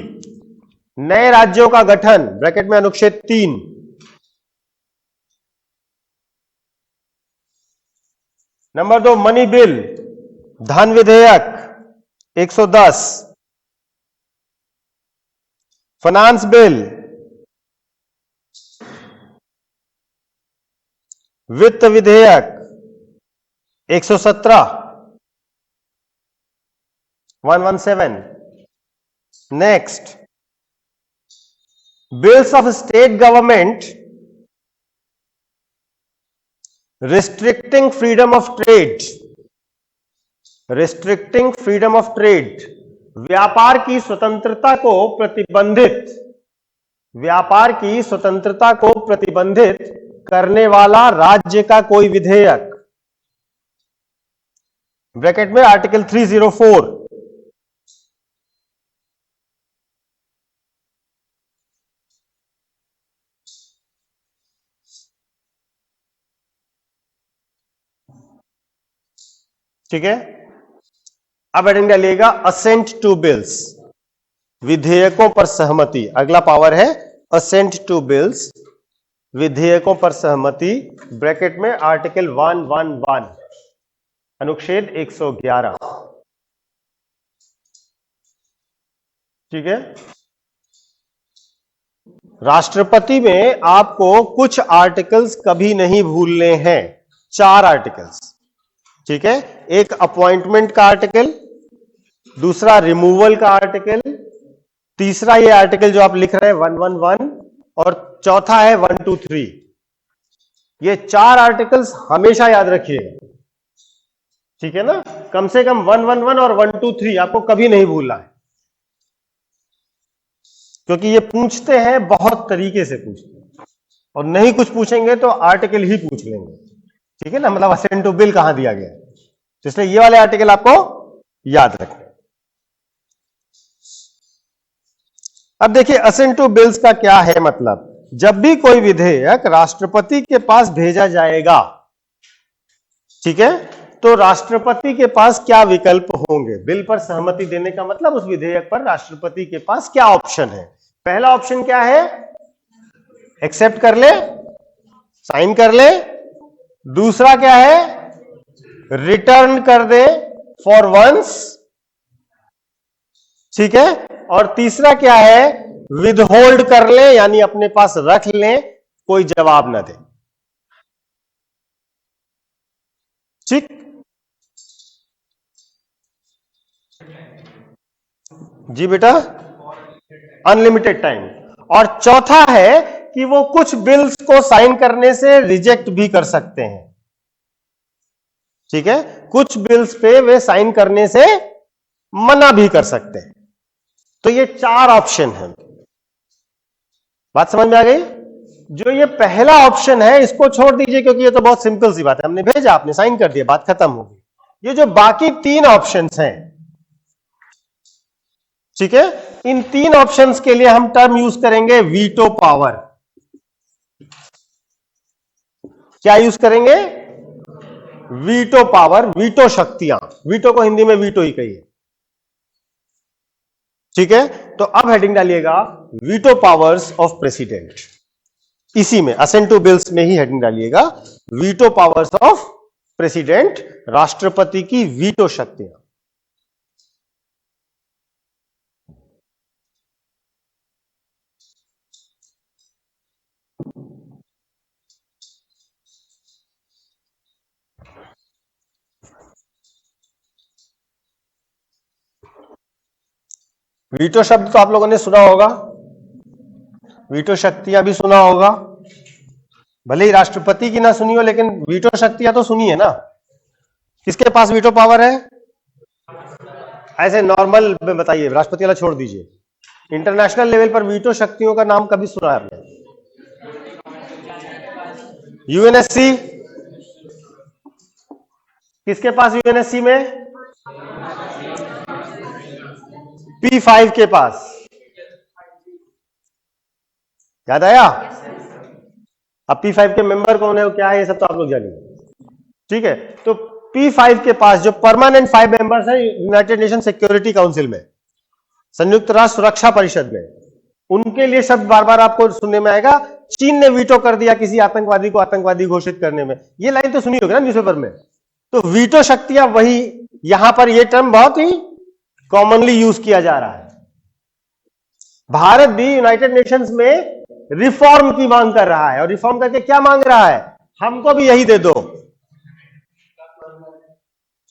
[SPEAKER 1] नए राज्यों का गठन, ब्रैकेट में अनुच्छेद 3। नंबर 2, मनी बिल, धन विधेयक 110, फाइनेंस बिल, वित्त विधेयक 117, 117। Next, bills of state government restricting freedom of trade, restricting freedom of trade, व्यापार की स्वतंत्रता को प्रतिबंधित, व्यापार की स्वतंत्रता को प्रतिबंधित करने वाला राज्य का कोई विधेयक, ब्रैकेट में आर्टिकल 304। ठीक है, अब हेडिंग डालिएगा असेंट टू बिल्स, विधेयकों पर सहमति। अगला पावर है असेंट टू बिल्स, विधेयकों पर सहमति, ब्रैकेट में आर्टिकल 111, अनुच्छेद 111। ठीक है, राष्ट्रपति में आपको कुछ आर्टिकल्स कभी नहीं भूलने हैं, 4 आर्टिकल्स। ठीक है, एक अपॉइंटमेंट का आर्टिकल, दूसरा रिमूवल का आर्टिकल, तीसरा ये आर्टिकल जो आप लिख रहे हैं 111, और चौथा है 123। ये 4 आर्टिकल्स हमेशा याद रखिएगा। ठीक है ना, कम से कम 111 और 123 आपको कभी नहीं भूलना है, क्योंकि ये पूछते हैं, बहुत तरीके से पूछते हैं, और नहीं कुछ पूछेंगे तो आर्टिकल ही पूछ लेंगे। ठीक है ना, मतलब असेंट टू बिल कहां दिया गया है, तो इसलिए ये वाले आर्टिकल आपको याद रखना। अब देखिए असेंट टू बिल्स का क्या है मतलब। जब भी कोई विधेयक राष्ट्रपति के पास भेजा जाएगा, ठीक है, तो राष्ट्रपति के पास क्या विकल्प होंगे। बिल पर सहमति देने का मतलब उस विधेयक पर राष्ट्रपति के पास क्या ऑप्शन है। पहला ऑप्शन क्या है, एक्सेप्ट कर ले, साइन कर ले। दूसरा क्या है, रिटर्न कर दे फॉर वंस। ठीक है, और तीसरा क्या है, विदहोल्ड कर ले, यानी अपने पास रख ले, कोई जवाब ना दे। ठीक, जी बेटा, अनलिमिटेड टाइम। और चौथा है कि वो कुछ बिल्स को साइन करने से रिजेक्ट भी कर सकते हैं। ठीक है, कुछ बिल्स पे वे साइन करने से मना भी कर सकते हैं। तो ये 4 ऑप्शन हैं। बात समझ में आ गई। जो ये पहला ऑप्शन है इसको छोड़ दीजिए, क्योंकि ये तो बहुत सिंपल सी बात है, हमने भेजा, आपने साइन कर दिया, बात खत्म होगी। ये जो बाकी तीन ऑप्शंस हैं, ठीक है, इन तीन ऑप्शंस के लिए हम टर्म यूज करेंगे वीटो पावर। क्या यूज करेंगे? वीटो पावर, वीटो शक्तियां। वीटो को हिंदी में वीटो ही कहिए, ठीक है। तो अब हेडिंग डालिएगा वीटो पावर्स ऑफ प्रेसिडेंट, इसी में असेंट टू बिल्स में ही हेडिंग डालिएगा वीटो पावर्स ऑफ प्रेसिडेंट, राष्ट्रपति की वीटो शक्तियां। वीटो शब्द तो आप लोगों ने सुना होगा, वीटो शक्तियां भी सुना होगा, भले ही राष्ट्रपति की ना सुनी हो, लेकिन वीटो शक्तियां तो सुनी है ना। किसके पास वीटो पावर है? ऐसे नॉर्मल में बताइए, राष्ट्रपति वाला छोड़ दीजिए, इंटरनेशनल लेवल पर वीटो शक्तियों का नाम कभी सुना है आपने? यूएनएससी, किसके पास यूएनएससी में? P5 के पास। याद आया? अब P5 के मेंबर कौन है, क्या है, ये सब तो आप लोग जानिए, ठीक है। तो P5 के पास जो परमानेंट 5 मेंबर्स हैं यूनाइटेड नेशन सिक्योरिटी काउंसिल में, संयुक्त राष्ट्र सुरक्षा परिषद में, उनके लिए शब्द बार बार आपको सुनने में आएगा, चीन ने वीटो कर दिया किसी आतंकवादी को आतंकवादी घोषित करने में। ये लाइन तो सुनी होगी ना न्यूज़पेपर में। तो वीटो शक्तियां वही, यहां पर यह टर्म बहुत ही कॉमनली यूज किया जा रहा है। भारत भी यूनाइटेड नेशंस में रिफॉर्म की मांग कर रहा है, और रिफॉर्म करके क्या मांग रहा है? हमको भी यही दे दो,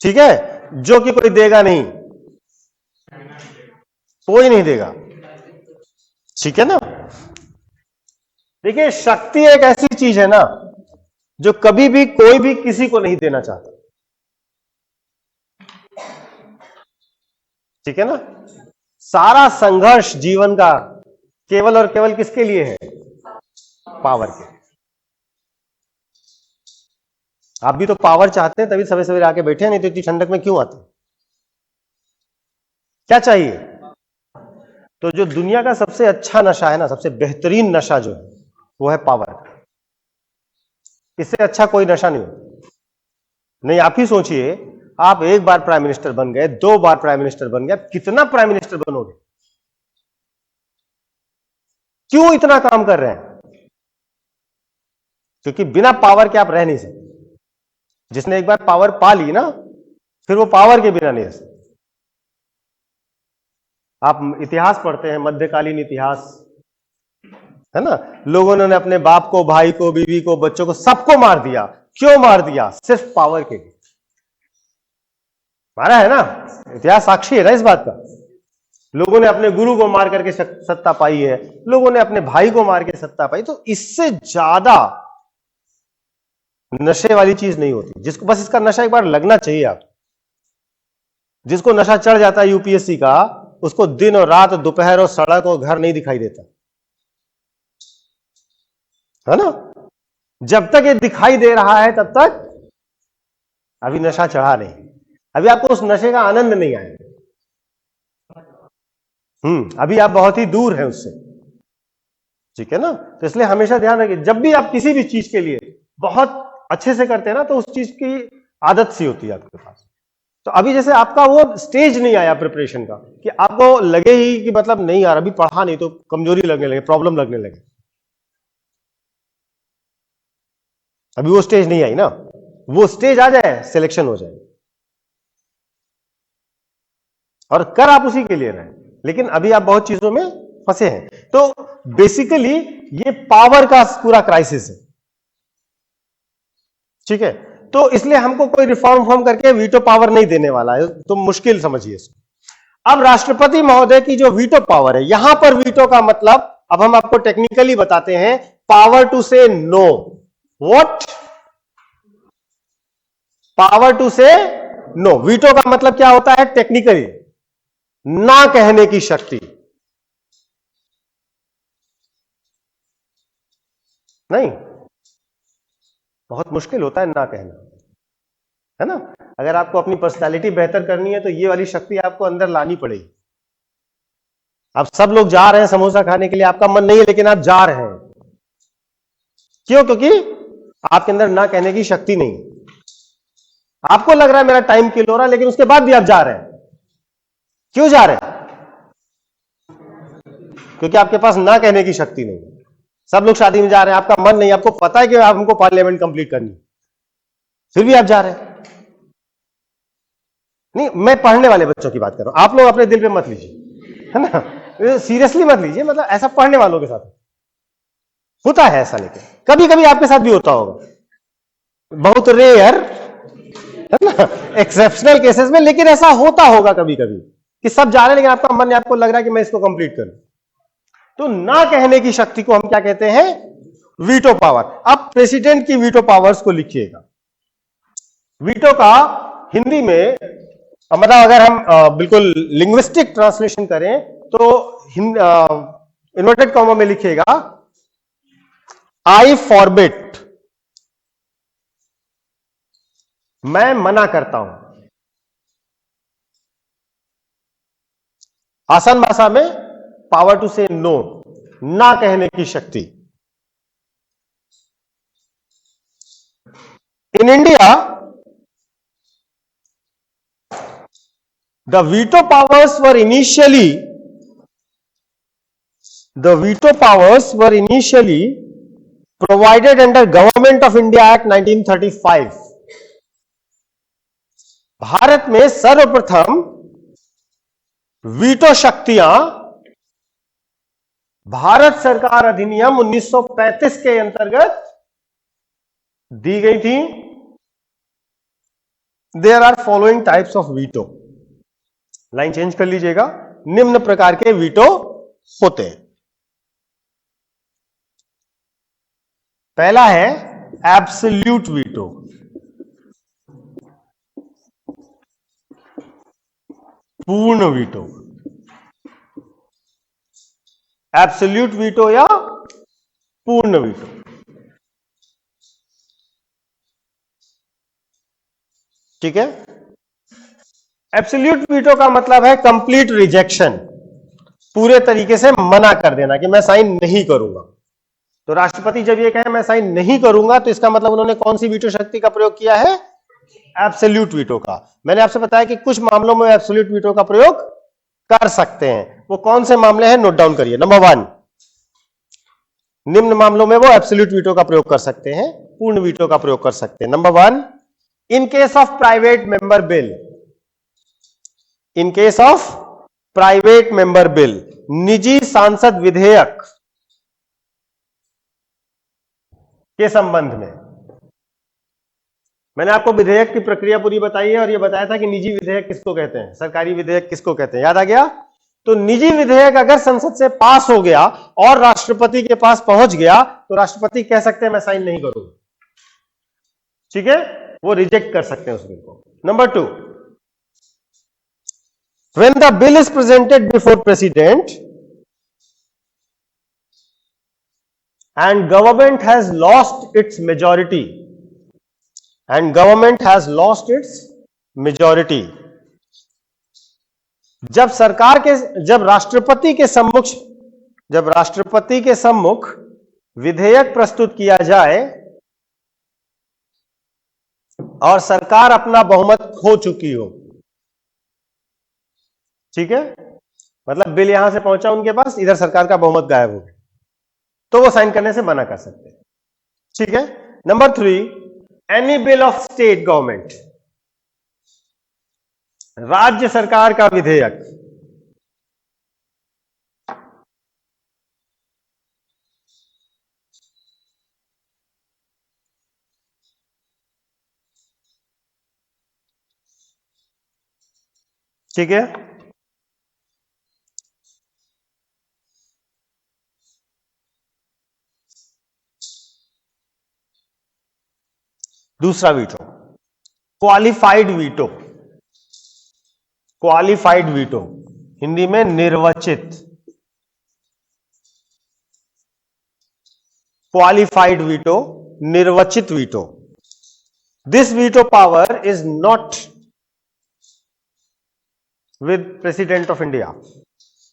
[SPEAKER 1] ठीक है, जो कि कोई देगा नहीं, कोई नहीं देगा, ठीक है ना। देखिए, शक्ति एक ऐसी चीज है ना जो कभी भी कोई भी किसी को नहीं देना चाहता, ठीक है ना। सारा संघर्ष जीवन का केवल और केवल किसके लिए है? पावर के। आप भी तो पावर चाहते हैं, तभी सवेरे सवेरे आके बैठे हैं, नहीं तो इतनी ठंडक में क्यों आते? क्या चाहिए? तो जो दुनिया का सबसे अच्छा नशा है ना, सबसे बेहतरीन नशा जो है, वो है पावर। इससे अच्छा कोई नशा नहीं होता। नहीं, आप ही सोचिए, आप एक बार प्राइम मिनिस्टर बन गए, 2 बार प्राइम मिनिस्टर बन गए, कितना प्राइम मिनिस्टर बनोगे? क्यों इतना काम कर रहे हैं? क्योंकि बिना पावर के आप रह नहीं सकते। जिसने एक बार पावर पा ली ना, फिर वो पावर के बिना नहीं रह सकते। आप इतिहास पढ़ते हैं, मध्यकालीन इतिहास, है ना, लोगों ने अपने बाप को, भाई को, बीवी को, बच्चों को, सबको मार दिया। क्यों मार दिया? सिर्फ पावर के लिए मारा है ना। इतिहास साक्षी है ना इस बात का। लोगों ने अपने गुरु को मार करके सत्ता पाई है, लोगों ने अपने भाई को मार के सत्ता पाई। तो इससे ज्यादा नशे वाली चीज नहीं होती। जिसको बस इसका नशा एक बार लगना चाहिए आप, जिसको नशा चढ़ जाता है यूपीएससी का, उसको दिन और रात, दोपहर और सड़क और घर नहीं दिखाई देता, है ना। जब तक ये दिखाई दे रहा है तब तक अभी नशा चढ़ा नहीं, अभी आपको उस नशे का आनंद नहीं आएगा। अभी आप बहुत ही दूर हैं उससे, ठीक है ना। तो इसलिए हमेशा ध्यान रखिए, जब भी आप किसी भी चीज के लिए बहुत अच्छे से करते हैं ना, तो उस चीज की आदत सी होती है आपके पास। तो अभी जैसे आपका वो स्टेज नहीं आया प्रिपरेशन का कि आपको लगे ही कि मतलब नहीं यार अभी पढ़ा नहीं तो कमजोरी लगने लगे, प्रॉब्लम लगने लगे, अभी वो स्टेज नहीं आई ना। वो स्टेज आ जाए, सिलेक्शन हो जाए, और कर आप उसी के लिए रहे। लेकिन अभी आप बहुत चीजों में फंसे हैं। तो बेसिकली ये पावर का पूरा क्राइसिस है, ठीक है। तो इसलिए हमको कोई रिफॉर्म फॉर्म करके वीटो पावर नहीं देने वाला है, तो मुश्किल समझिए इसको। अब राष्ट्रपति महोदय की जो वीटो पावर है, यहां पर वीटो का मतलब अब हम आपको टेक्निकली बताते हैं, पावर टू से नो। व्हाट? पावर टू से नो। वीटो का मतलब क्या होता है टेक्निकली? ना कहने की शक्ति। नहीं, बहुत मुश्किल होता है ना कहना, है ना। अगर आपको अपनी पर्सनालिटी बेहतर करनी है तो ये वाली शक्ति आपको अंदर लानी पड़ेगी। अब सब लोग जा रहे हैं समोसा खाने के लिए, आपका मन नहीं है लेकिन आप जा रहे हैं, क्यों? क्योंकि आपके अंदर ना कहने की शक्ति नहीं है। आपको लग रहा है मेरा टाइम किल हो रहा है, लेकिन उसके बाद भी आप जा रहे हैं। क्यों जा रहे हैं? क्योंकि आपके पास ना कहने की शक्ति नहीं है। सब लोग शादी में जा रहे हैं, आपका मन नहीं, आपको पता है कि आप हमको पार्लियामेंट कंप्लीट करनी, फिर भी आप जा रहे हैं। नहीं, मैं पढ़ने वाले बच्चों की बात कर रहा हूं, आप लोग अपने दिल पे मत लीजिए, है ना, सीरियसली मत लीजिए। मतलब ऐसा पढ़ने वालों के साथ होता है ऐसा, लेकिन कभी कभी आपके साथ भी होता होगा, बहुत रेयर, है ना, एक्सेप्शनल केसेस में, लेकिन ऐसा होता होगा कभी कभी कि सब जा रहे हैं लेकिन आपका मन, आपको लग रहा है कि मैं इसको कंप्लीट करूं। तो ना कहने की शक्ति को हम क्या कहते हैं? Veto power. अब प्रेसिडेंट की वीटो पावर्स को लिखिएगा। वीटो का हिंदी में मतलब अगर हम बिल्कुल लिंग्विस्टिक ट्रांसलेशन करें तो इन्वर्टेड कॉमा में लिखिएगा, आई फॉरबिट, मैं मना करता हूं। आसान भाषा में पावर टू से नो, ना कहने की शक्ति। In India the veto powers were initially provided under Government of India Act 1935। Bharat में सर्वप्रथम वीटो शक्तियां भारत सरकार अधिनियम 1935 के अंतर्गत दी गई थी। There are following types of veto, line change कर लीजिएगा। निम्न प्रकार के वीटो होते हैं। पहला है एब्सोल्यूट वीटो, पूर्ण वीटो। एब्सोल्यूट वीटो या पूर्ण वीटो। ठीक है। एब्सोल्यूट वीटो का मतलब है कंप्लीट रिजेक्शन, पूरे तरीके से मना कर देना कि मैं साइन नहीं करूंगा। तो राष्ट्रपति जब ये कहे मैं साइन नहीं करूंगा, तो इसका मतलब उन्होंने कौन सी वीटो शक्ति का प्रयोग किया है? एब्सोल्यूट वीटो का। मैंने आपसे बताया कि कुछ मामलों में एब्सोल्यूट वीटो का प्रयोग कर सकते हैं। वो कौन से मामले हैं, नोट डाउन करिए। नंबर 1, निम्न मामलों में वो एब्सोल्यूट वीटो का प्रयोग कर सकते हैं, पूर्ण वीटो का प्रयोग कर सकते हैं। Number 1, in case of private member bill. In case of private member bill, निजी सांसद विधेयक के संबंध में। मैंने आपको विधेयक की प्रक्रिया पूरी बताई है और यह बताया था कि निजी विधेयक किसको कहते हैं, सरकारी विधेयक किसको कहते हैं, याद आ गया? तो निजी विधेयक अगर संसद से पास हो गया और राष्ट्रपति के पास पहुंच गया, तो राष्ट्रपति कह सकते हैं मैं साइन नहीं करूंगा। ठीक है, वो रिजेक्ट कर सकते हैं उस बिल को। Number 2, when the bill is presented before president and government has lost its majority, जब राष्ट्रपति के सम्मुख विधेयक प्रस्तुत किया जाए और सरकार अपना बहुमत खो चुकी हो। ठीक है, मतलब बिल यहां से पहुंचा उनके पास, इधर सरकार का बहुमत गायब हो गया, तो वो साइन करने से मना कर सकते हैं। ठीक है। Number 3, any bill of state government, राज्य सरकार का विधेयक। ठीक है। दूसरा veto, qualified veto. Qualified veto, Hindi में निर्वाचित। क्वालिफाइड वीटो, निर्वाचित veto. This veto power is not with president of India.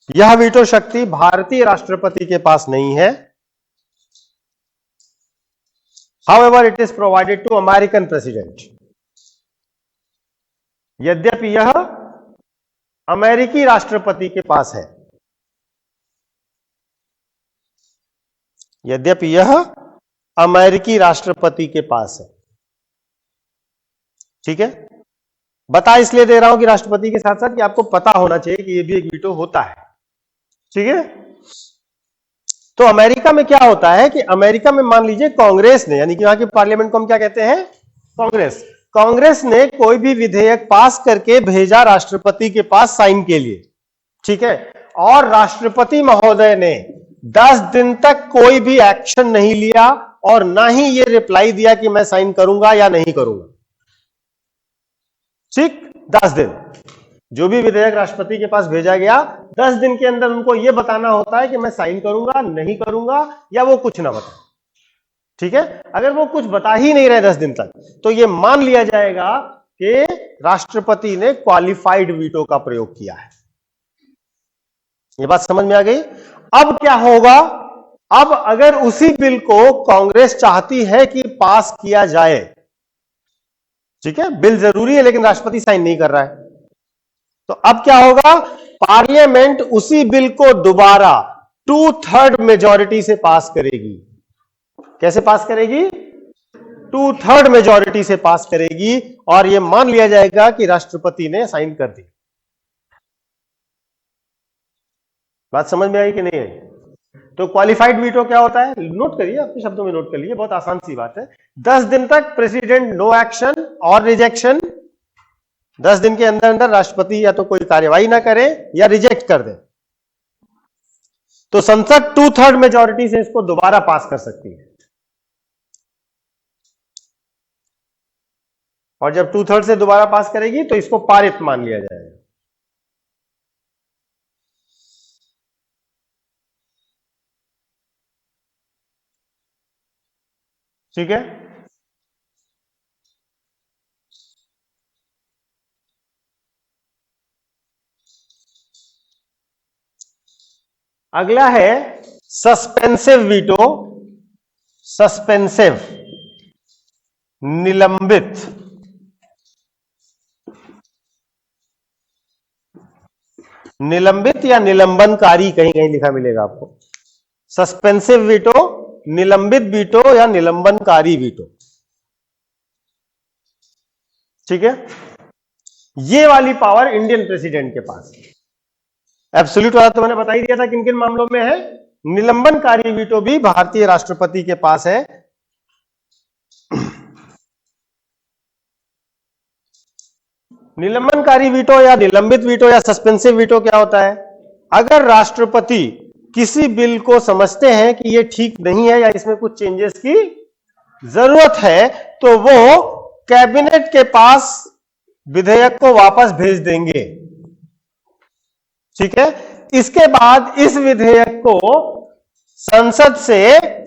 [SPEAKER 1] यह वीटो शक्ति भारतीय राष्ट्रपति के पास नहीं है. However it is provided to American president. यद्यपि यह अमेरिकी राष्ट्रपति के पास है. यद्यपि यह अमेरिकी राष्ट्रपति के पास है. ठीक है, बता इसलिए दे रहा हूं कि राष्ट्रपति के साथ साथ कि आपको पता होना चाहिए कि यह भी एक वीटो होता है. ठीक है, तो अमेरिका में क्या होता है कि अमेरिका में मान लीजिए कांग्रेस ने, यानी कि वहां की पार्लियामेंट को हम क्या कहते हैं, कांग्रेस. कांग्रेस ने कोई भी विधेयक पास करके भेजा राष्ट्रपति के पास साइन के लिए. ठीक है, और राष्ट्रपति महोदय ने 10 दिन तक कोई भी एक्शन नहीं लिया और ना ही ये रिप्लाई दिया कि मैं साइन करूंगा या नहीं करूंगा. ठीक, 10 दिन. जो भी विधेयक राष्ट्रपति के पास भेजा गया, 10 दिन के अंदर उनको यह बताना होता है कि मैं साइन करूंगा, नहीं करूंगा, या वो कुछ ना बताए. ठीक है, अगर वो कुछ बता ही नहीं रहे 10 दिन तक, तो यह मान लिया जाएगा कि राष्ट्रपति ने क्वालिफाइड वीटो का प्रयोग किया है. ये बात समझ में आ गई. अब क्या होगा, अब अगर उसी बिल को कांग्रेस चाहती है कि पास किया जाए, ठीक है, बिल जरूरी है लेकिन राष्ट्रपति साइन नहीं कर रहा है, तो अब क्या होगा, पार्लियामेंट उसी बिल को दोबारा 2/3 मेजॉरिटी से पास करेगी. कैसे पास करेगी, 2/3 मेजॉरिटी से पास करेगी, और यह मान लिया जाएगा कि राष्ट्रपति ने साइन कर दी. बात समझ में आई कि नहीं है. तो क्वालिफाइड वीटो क्या होता है, नोट करिए, अपने शब्दों में नोट कर लीजिए, बहुत आसान सी बात है. 10 दिन तक प्रेसिडेंट नो एक्शन और रिजेक्शन. 10 दिन के अंदर अंदर राष्ट्रपति या तो कोई कार्यवाही ना करे या रिजेक्ट कर दे, तो संसद 2/3 मेजॉरिटी से इसको दोबारा पास कर सकती है. और जब 2/3 से दोबारा पास करेगी तो इसको पारित मान लिया जाएगा. ठीक है, अगला है सस्पेंसिव वीटो. सस्पेंसिव, निलंबित. निलंबित या निलंबनकारी कहीं कहीं लिखा मिलेगा आपको. सस्पेंसिव वीटो, निलंबित वीटो या निलंबनकारी वीटो. ठीक है, ये वाली पावर इंडियन प्रेसिडेंट के पास है. एब्सोल्यूट वाला तो मैंने बता ही दिया था किन किन मामलों में है. निलंबनकारी वीटो भी भारतीय राष्ट्रपति के पास है. निलंबनकारी वीटो या निलंबित वीटो या सस्पेंसिव वीटो क्या होता है, अगर राष्ट्रपति किसी बिल को समझते हैं कि यह ठीक नहीं है या इसमें कुछ चेंजेस की जरूरत है, तो वो कैबिनेट के पास विधेयक को वापस भेज देंगे. ठीक है, इसके बाद इस विधेयक को संसद से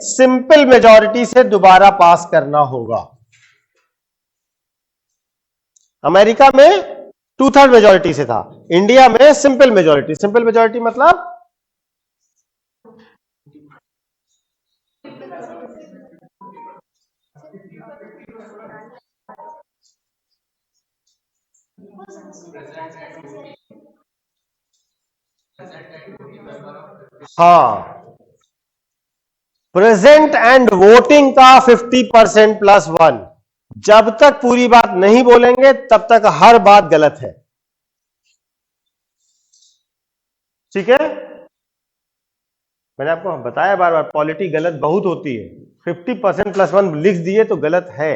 [SPEAKER 1] सिंपल मेजॉरिटी से दोबारा पास करना होगा. अमेरिका में 2/3 मेजॉरिटी से था, इंडिया में सिंपल मेजॉरिटी. सिंपल मेजॉरिटी मतलब हाँ, प्रेजेंट एंड वोटिंग का 50% + 1. जब तक पूरी बात नहीं बोलेंगे तब तक हर बात गलत है. ठीक है, मैंने आपको बताया बार बार, पॉलिटी गलत बहुत होती है. 50% + 1 लिख दिए तो गलत है,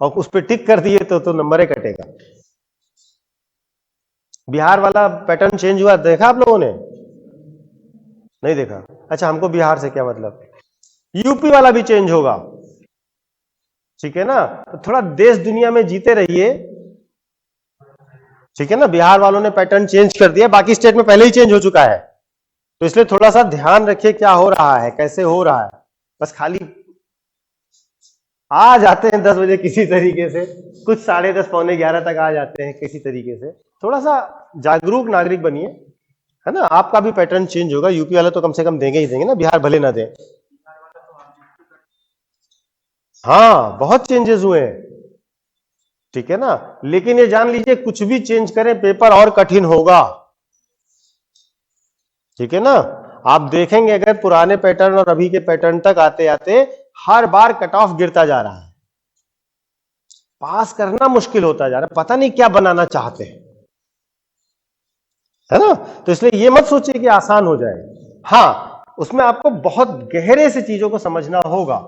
[SPEAKER 1] और उस पर टिक कर दिए तो नंबर ही कटेगा. बिहार वाला पैटर्न चेंज हुआ, देखा आप लोगों ने? नहीं देखा? अच्छा, हमको बिहार से क्या मतलब. यूपी वाला भी चेंज होगा. ठीक है ना, तो थोड़ा देश दुनिया में जीते रहिए. ठीक है ना, बिहार वालों ने पैटर्न चेंज कर दिया, बाकी स्टेट में पहले ही चेंज हो चुका है, तो इसलिए थोड़ा सा ध्यान रखिए क्या हो रहा है, कैसे हो रहा है। बस खाली आ जाते हैं 10 बजे किसी तरीके से, कुछ 10:30 पौने 11 तक आ जाते हैं किसी तरीके से। थोड़ा सा जागरूक नागरिक बनिए, है ना। आपका भी पैटर्न चेंज होगा। यूपी वाले तो कम से कम देंगे ही देंगे ना, बिहार भले ना दें। हाँ, बहुत चेंजेस हुए हैं, ठीक है ना। लेकिन ये जान लीजिए कुछ भी चेंज करें पेपर और कठिन होगा, ठीक है ना। आप देखेंगे अगर पुराने पैटर्न और अभी के पैटर्न तक आते आते हर बार कट ऑफ गिरता जा रहा है, पास करना मुश्किल होता जा रहा है, पता नहीं क्या बनाना चाहते हैं, है ना। तो इसलिए ये मत सोचिए कि आसान हो जाए। हाँ, उसमें आपको बहुत गहरे से चीजों को समझना होगा,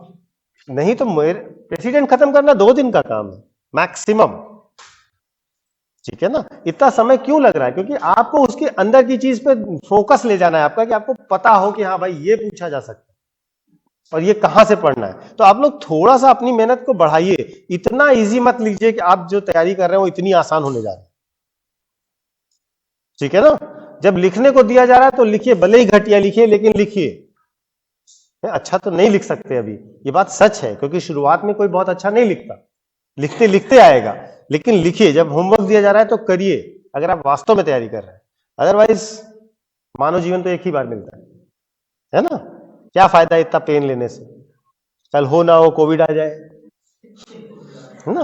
[SPEAKER 1] नहीं तो प्रेसिडेंट खत्म करना 2 दिन का काम है मैक्सिमम, ठीक है ना। इतना समय क्यों लग रहा है? क्योंकि आपको उसके अंदर की चीज पे फोकस ले जाना है आपका, कि आपको पता हो कि हाँ भाई ये पूछा जा सकता है और ये कहां से पढ़ना है। तो आप लोग थोड़ा सा अपनी मेहनत को बढ़ाइए, इतना इजी मत लीजिए कि आप जो तैयारी कर रहे हैं वो इतनी आसान होने जा रही है, ठीक है ना। जब लिखने को दिया जा रहा है तो लिखिए, भले ही घटिया लिखिए लेकिन लिखिए। अच्छा तो नहीं लिख सकते अभी, ये बात सच है, क्योंकि शुरुआत में कोई बहुत अच्छा नहीं लिखता, लिखते लिखते आएगा। लेकिन लिखिए, जब होमवर्क दिया जा रहा है तो करिए, अगर आप वास्तव में तैयारी कर रहे हैं। अदरवाइज मानव जीवन तो एक ही बार मिलता है ना। क्या फायदा इतना पेन लेने से, कल हो ना हो कोविड आ जाए, है ना।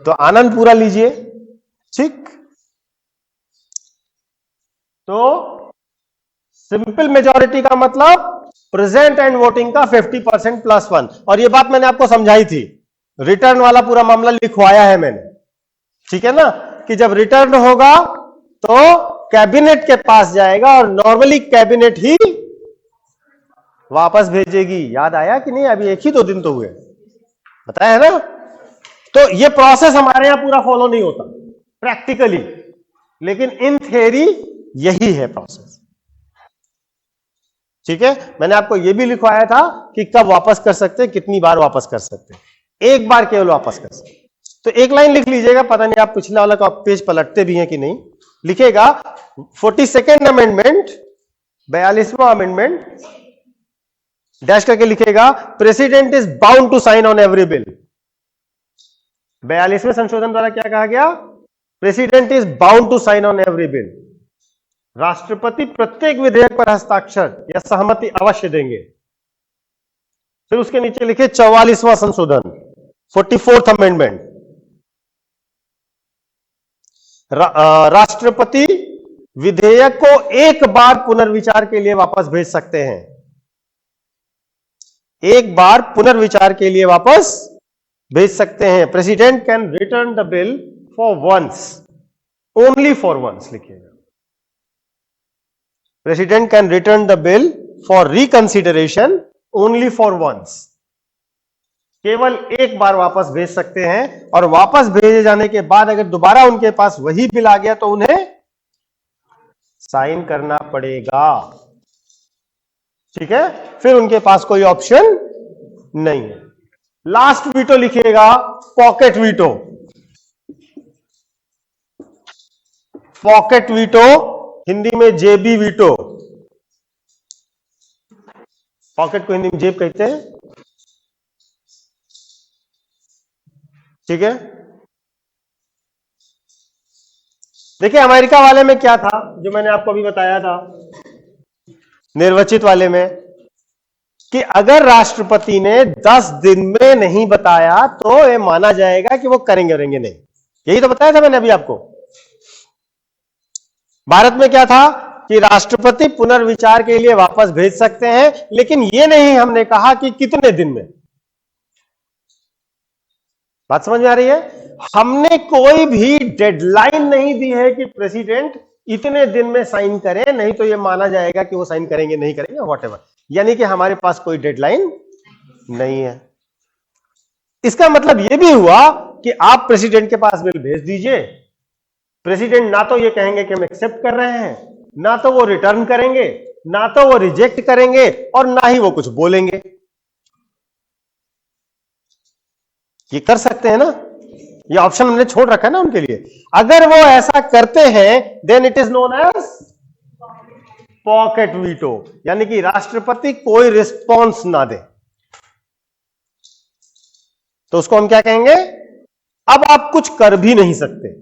[SPEAKER 1] तो आनंद पूरा लीजिए, ठीक। तो सिंपल मेजॉरिटी का मतलब प्रेजेंट एंड वोटिंग का 50% +1, और ये बात मैंने आपको समझाई थी। रिटर्न वाला पूरा मामला लिखवाया है मैंने, ठीक है ना, कि जब रिटर्न होगा तो कैबिनेट के पास जाएगा और नॉर्मली कैबिनेट ही वापस भेजेगी। याद आया कि नहीं? अभी 1 ही 2 दिन तो हुए, बताया है ना। तो ये प्रोसेस हमारे यहां पूरा फॉलो नहीं होता प्रैक्टिकली, लेकिन इन थियरी यही है प्रोसेस, ठीक है। मैंने आपको यह भी लिखवाया था कि कब वापस कर सकते हैं, कितनी बार वापस कर सकते हैं। एक बार केवल वापस कर सकते। तो एक लाइन लिख लीजिएगा, पता नहीं आप पिछला वाला का पेज पलटते भी हैं कि नहीं। लिखेगा 42nd अमेंडमेंट, 42वां अमेंडमेंट, डैश करके लिखेगा president is bound to sign on every bill. 42वें संशोधन द्वारा क्या कहा गया? President is bound to sign on every bill. राष्ट्रपति प्रत्येक विधेयक पर हस्ताक्षर या सहमति अवश्य देंगे। फिर उसके नीचे लिखे 44वां संशोधन, 44th अमेंडमेंट, राष्ट्रपति विधेयक को एक बार पुनर्विचार के लिए वापस भेज सकते हैं। एक बार पुनर्विचार के लिए वापस भेज सकते हैं। President can return the bill for once, only for once लिखिएगा। President can return the bill for reconsideration only for once, केवल एक बार वापस भेज सकते हैं। और वापस भेजे जाने के बाद अगर दोबारा उनके पास वही बिल आ गया तो उन्हें साइन करना पड़ेगा, ठीक है। फिर उनके पास कोई ऑप्शन नहीं है। लास्ट वीटो लिखिएगा pocket veto. Pocket veto Hindi में जेबी वीटो। पॉकेट को हिंदी में जेब कहते हैं, ठीक है। देखिए अमेरिका वाले में क्या था, जो मैंने आपको अभी बताया था निर्वाचित वाले में, कि अगर राष्ट्रपति ने 10 दिन में नहीं बताया तो यह माना जाएगा कि वो करेंगे नहीं। यही तो बताया था मैंने अभी आपको। भारत में क्या था कि राष्ट्रपति पुनर्विचार के लिए वापस भेज सकते हैं, लेकिन यह नहीं हमने कहा कि कितने दिन में। बात समझ में आ रही है? हमने कोई भी डेडलाइन नहीं दी है कि प्रेसिडेंट इतने दिन में साइन करें, नहीं तो यह माना जाएगा कि वो साइन करेंगे नहीं करेंगे व्हाटएवर। यानी कि हमारे पास कोई डेडलाइन नहीं है। इसका मतलब यह भी हुआ कि आप प्रेसिडेंट के पास बिल भेज दीजिए, प्रेसिडेंट ना तो ये कहेंगे कि हम एक्सेप्ट कर रहे हैं, ना तो वो रिटर्न करेंगे, ना तो वो रिजेक्ट करेंगे, और ना ही वो कुछ बोलेंगे। ये कर सकते हैं ना, ये ऑप्शन हमने छोड़ रखा है ना उनके लिए। अगर वो ऐसा करते हैं then it is known as pocket veto, यानी कि राष्ट्रपति कोई रिस्पॉन्स ना दे तो उसको हम क्या कहेंगे? अब आप कुछ कर भी नहीं सकते,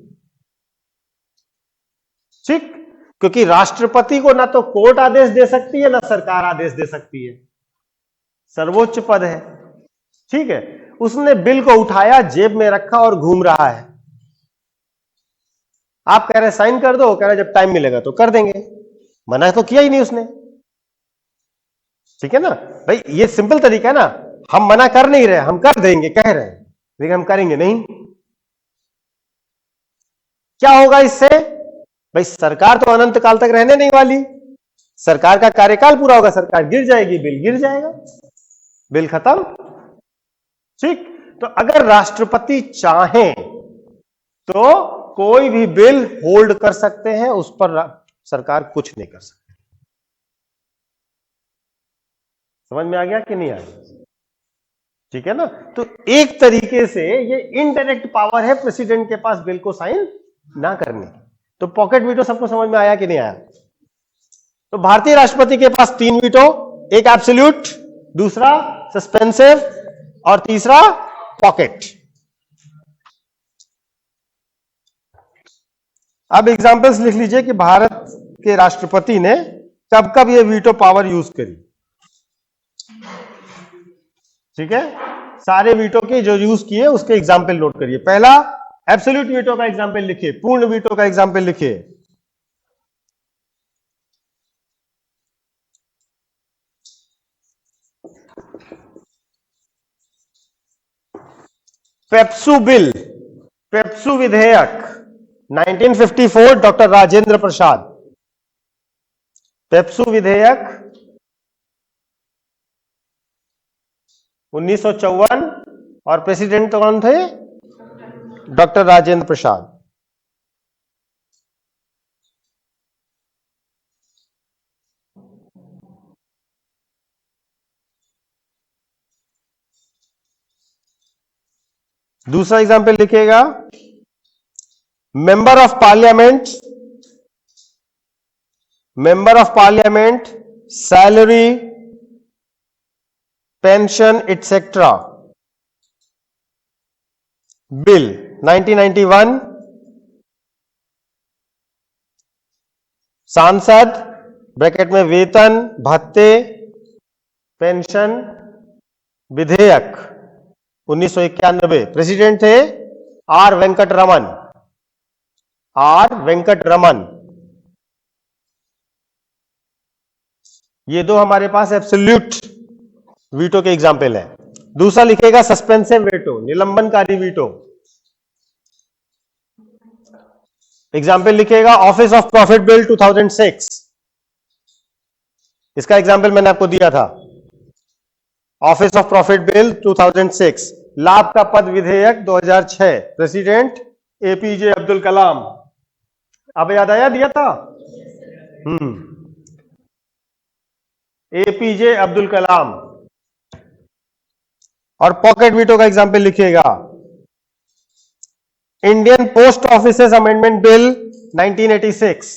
[SPEAKER 1] ठीक? क्योंकि राष्ट्रपति को ना तो कोर्ट आदेश दे सकती है ना सरकार आदेश दे सकती है, सर्वोच्च पद है, ठीक है? उसने बिल को उठाया, जेब में रखा और घूम रहा है। आप कह रहे साइन कर दो, कह रहे जब टाइम मिलेगा तो कर देंगे, मना तो किया ही नहीं उसने, ठीक है ना भाई? ये सिंपल तरीका है ना, हम मना कर नहीं रहे, हम कर देंगे कह रहे हैं, लेकिन हम करेंगे नहीं। क्या होगा इससे? भाई सरकार तो अनंत काल तक रहने नहीं वाली, सरकार का कार्यकाल पूरा होगा, सरकार गिर जाएगी, बिल गिर जाएगा, बिल खत्म, ठीक? तो अगर राष्ट्रपति चाहें तो कोई भी बिल होल्ड कर सकते हैं, उस पर सरकार कुछ नहीं कर सकती। समझ में आ गया कि नहीं आया? ठीक है ना? तो एक तरीके से ये इनडायरेक्ट पावर है प्रेसिडेंट के पास बिल को साइन ना करने की। तो पॉकेट वीटो सबको समझ में आया कि नहीं आया? तो भारतीय राष्ट्रपति के पास 3 वीटो, एक एब्सोल्यूट, दूसरा सस्पेंसिव और तीसरा पॉकेट। अब एग्जांपल्स लिख लीजिए कि भारत के राष्ट्रपति ने कब कब ये वीटो पावर यूज करी, ठीक है? सारे वीटो के जो यूज किए उसके एग्जांपल नोट करिए। पहला एब्सोल्यूट वीटो का एग्जांपल लिखिए, पूर्ण वीटो का एग्जांपल लिखिए। पेप्सू बिल, पेप्सू विधेयक 1954, डॉक्टर राजेंद्र प्रसाद। पेप्सू विधेयक 1954 और प्रेसिडेंट कौन थे? डॉक्टर राजेंद्र प्रसाद। दूसरा एग्जांपल लिखिएगा, member of parliament, member of parliament salary, pension etcetera bill 1991। सांसद ब्रैकेट में वेतन, भत्ते, पेंशन विधेयक 1991। प्रेसिडेंट थे आर वेंकट रमन, आर वेंकट रमन। ये दो हमारे पास एब्सोल्यूट वीटो के एग्जाम्पल है। दूसरा लिखेगा सस्पेंसिव वीटो, निलंबनकारी वीटो। एग्जाम्पल लिखेगा ऑफिस ऑफ प्रॉफिट बिल 2006। इसका एग्जाम्पल मैंने आपको दिया था, ऑफिस ऑफ प्रॉफिट बिल 2006। लाभ का पद विधेयक 2006, प्रेसिडेंट एपीजे अब्दुल कलाम। अब याद आया, दिया था। एपीजे अब्दुल कलाम। और पॉकेट वीटो का एग्जाम्पल लिखिएगा, Indian post offices amendment bill 1986।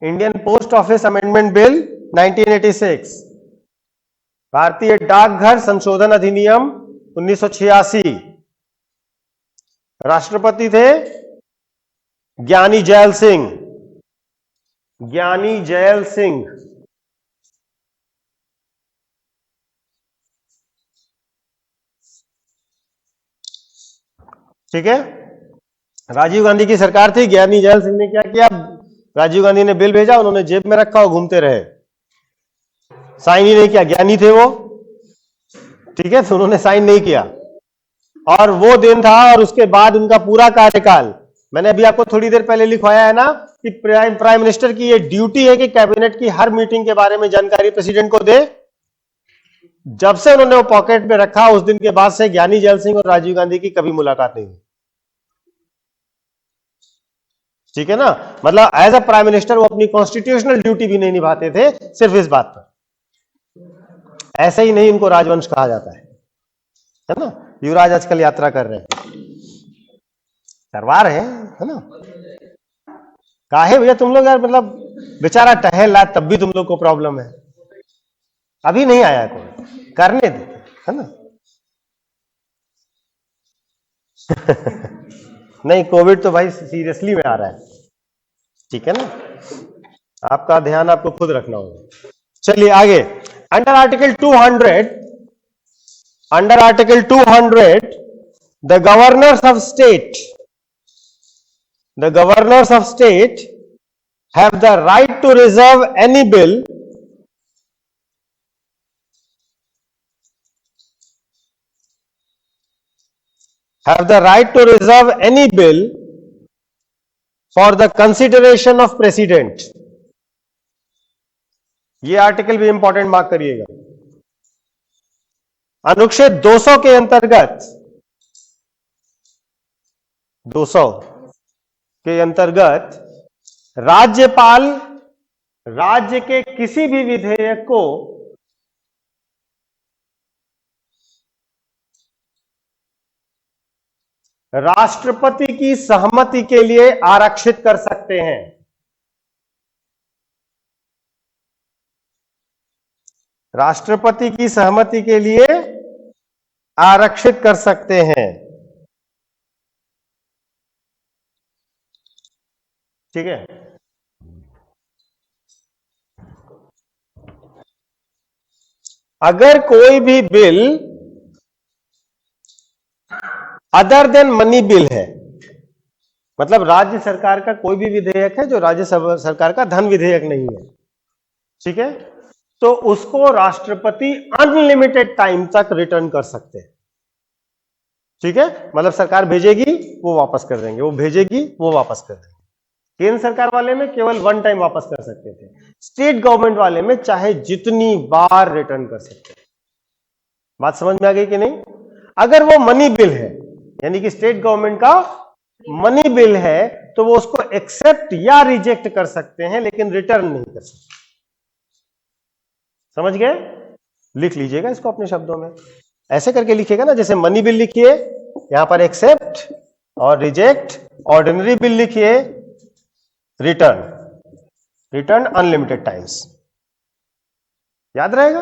[SPEAKER 1] Indian post office amendment bill 1986। भारतीय डाकघर संशोधन अधिनियम 1986। राष्ट्रपति थे ज्ञानी जैल सिंह, ज्ञानी जैल सिंह। ठीक है? राजीव गांधी की सरकार थी, ज्ञानी जैल सिंह ने क्या किया, राजीव गांधी ने बिल भेजा, उन्होंने जेब में रखा और घूमते रहे, साइन ही नहीं किया। ज्ञानी थे वो, ठीक है? तो उन्होंने साइन नहीं किया और वो दिन था। और उसके बाद उनका पूरा कार्यकाल, मैंने अभी आपको थोड़ी देर पहले लिखवाया है ना कि प्राइम मिनिस्टर की ये ड्यूटी है कि कैबिनेट की हर मीटिंग के बारे में जानकारी प्रेसिडेंट को दे। जब से उन्होंने वो पॉकेट में रखा, उस दिन के बाद से ज्ञानी जैल सिंह और राजीव गांधी की कभी मुलाकात नहीं हुई। ठीक है ना? मतलब एज अ प्राइम मिनिस्टर वो अपनी कॉन्स्टिट्यूशनल ड्यूटी भी नहीं निभाते थे, सिर्फ इस बात पर। ऐसे ही नहीं इनको राजवंश कहा जाता है ना? युवराज आजकल यात्रा कर रहे हैं, तरवार है ना। काहे भैया तुम लोग यार, मतलब बेचारा टहल रहा तब भी तुम लोग को प्रॉब्लम है। अभी नहीं आया कोई, करने दे, है ना। नहीं, कोविड तो भाई सीरियसली में आ रहा है, ठीक है ना। आपका ध्यान आपको खुद रखना होगा। चलिए आगे, under article 200, under article 200 the governors of state have the right to reserve any bill for the consideration of president। ये आर्टिकल भी इंपॉर्टेंट मार्क करिएगा। अनुच्छेद 200 के अंतर्गत, 200 के अंतर्गत राज्यपाल राज्य के किसी भी विधेयक को राष्ट्रपति की सहमति के लिए आरक्षित कर सकते हैं। राष्ट्रपति की सहमति के लिए आरक्षित कर सकते हैं, ठीक है। अगर कोई भी bill other than money bill है, मतलब राज्य सरकार का कोई भी विधेयक है जो राज्य सरकार का धन विधेयक नहीं है, ठीक है, तो उसको राष्ट्रपति अनलिमिटेड टाइम तक रिटर्न कर सकते हैं, ठीक है। मतलब सरकार भेजेगी वो वापस कर देंगे, वो भेजेगी वो वापस कर देंगे। केंद्र सरकार वाले में केवल वन टाइम वापस कर सकते थे, स्टेट गवर्नमेंट वाले में चाहे जितनी बार रिटर्न कर सकते हैं। बात समझ में आ गई कि नहीं। अगर वो मनी बिल है, यानी कि स्टेट गवर्नमेंट का मनी बिल है, तो वो उसको एक्सेप्ट या रिजेक्ट कर सकते हैं, लेकिन रिटर्न नहीं कर सकते। समझ गए। लिख लीजिएगा इसको अपने शब्दों में, ऐसे करके लिखिएगा ना, जैसे मनी बिल लिखिए, यहां पर एक्सेप्ट और रिजेक्ट, ऑर्डिनरी बिल लिखिए रिटर्न अनलिमिटेड टाइम्स। याद रहेगा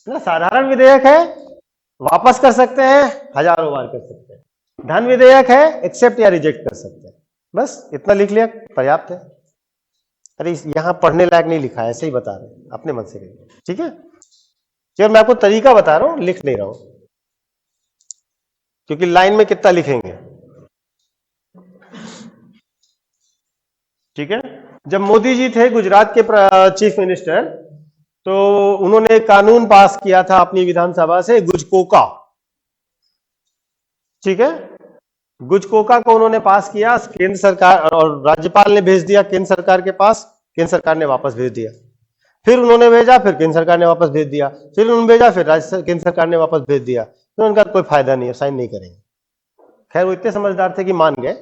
[SPEAKER 1] ना। साधारण विधेयक है वापस कर सकते हैं, हजारों बार कर सकते हैं। धन विधेयक है एक्सेप्ट या रिजेक्ट कर सकते हैं। बस इतना लिख लिया पर्याप्त है। अरे यहां पढ़ने लायक नहीं लिखा है, ऐसे ही बता रहे हैं, अपने मन से लिखिए, ठीक है। जब मैं आपको तरीका बता रहा हूं, लिख नहीं रहा हूं, क्योंकि लाइन में कितना लिखेंगे, ठीक है। जब मोदी जी थे गुजरात के चीफ मिनिस्टर, तो उन्होंने एक कानून पास किया था अपनी विधानसभा से, गुजकोका, ठीक है। गुजकोका को उन्होंने पास किया, केंद्र सरकार और राज्यपाल ने भेज दिया केंद्र सरकार के पास, केंद्र सरकार ने वापस भेज दिया। फिर उन्होंने भेजा, फिर केंद्र सरकार ने वापस भेज दिया, फिर उन्होंने भेजा, फिर केंद्र सरकार ने वापस भेज दिया। फिर उनका कोई फायदा नहीं है, साइन नहीं करेंगे। खैर वो इतने समझदार थे कि मान गए,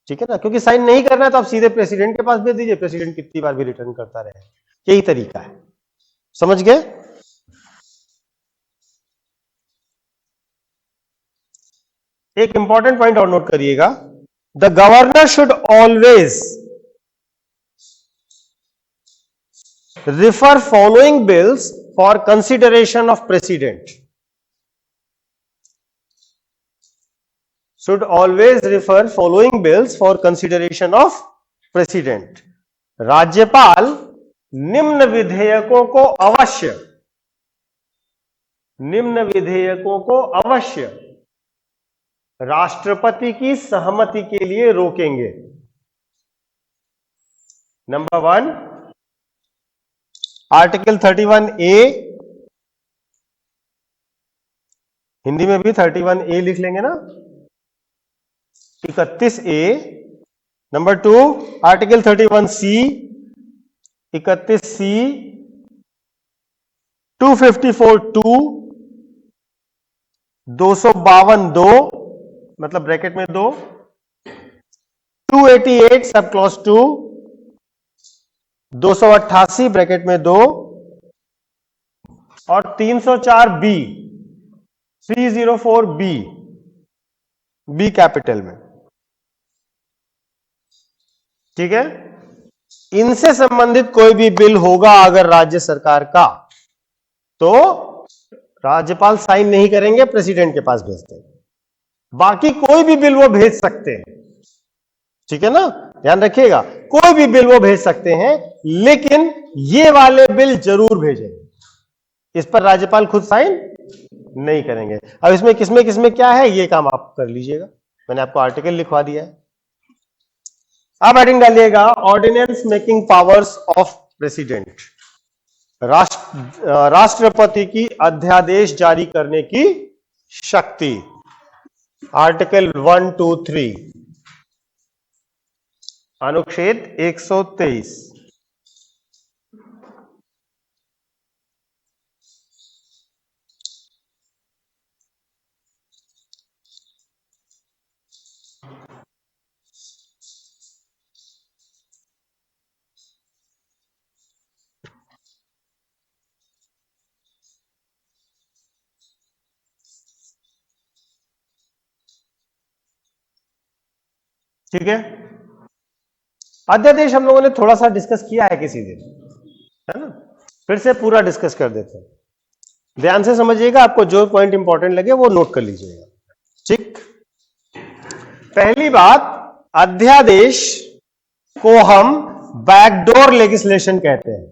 [SPEAKER 1] ठीक है ना, क्योंकि साइन नहीं करना है तो आप सीधे प्रेसिडेंट के पास भेज दीजिए, प्रेसिडेंट कितनी बार भी रिटर्न करता रहे, यही तरीका है। समझ गए। एक इंपॉर्टेंट पॉइंट और नोट करिएगा, the governor should always refer following bills for consideration of president। should always refer following bills for consideration of president। राज्यपाल निम्न विधेयकों को अवश्य राष्ट्रपति की सहमति के लिए रोकेंगे। नंबर 1, आर्टिकल 31A, हिंदी में भी 31A लिख लेंगे ना, 31A। Number 2, article 31C, 31C, 254(2), 252(2), मतलब ब्रैकेट में 2, 288 सब क्लॉज 2, 288 ब्रैकेट में 2, और 304B, 304B। बी कैपिटल में। ठीक है, इनसे संबंधित कोई भी बिल होगा अगर राज्य सरकार का, तो राज्यपाल साइन नहीं करेंगे, प्रेसिडेंट के पास भेजते हैं। बाकी कोई भी बिल वो भेज सकते हैं। ठीक है ना, ध्यान रखिएगा, कोई भी बिल वो भेज सकते हैं, लेकिन ये वाले बिल जरूर भेजेंगे। इस पर राज्यपाल खुद साइन नहीं करेंगे। अब इसमें किसमें किसमें क्या है, ये काम आप कर लीजिएगा, मैंने आपको आर्टिकल लिखवा दिया है। अब हेडिंग डालिएगा, ordinance making powers of president. राष्ट्रपति की अध्यादेश जारी करने की शक्ति। आर्टिकल 1, 2, 3, अनुच्छेद 123। ठीक है, अध्यादेश हम लोगों ने थोड़ा सा डिस्कस किया है किसी दिन, है ना, फिर से पूरा डिस्कस कर देते हैं। ध्यान से समझिएगा, आपको जो पॉइंट इंपॉर्टेंट लगे वो नोट कर लीजिएगा। ठीक, पहली बात, अध्यादेश को हम बैकडोर लेजिस्लेशन कहते हैं।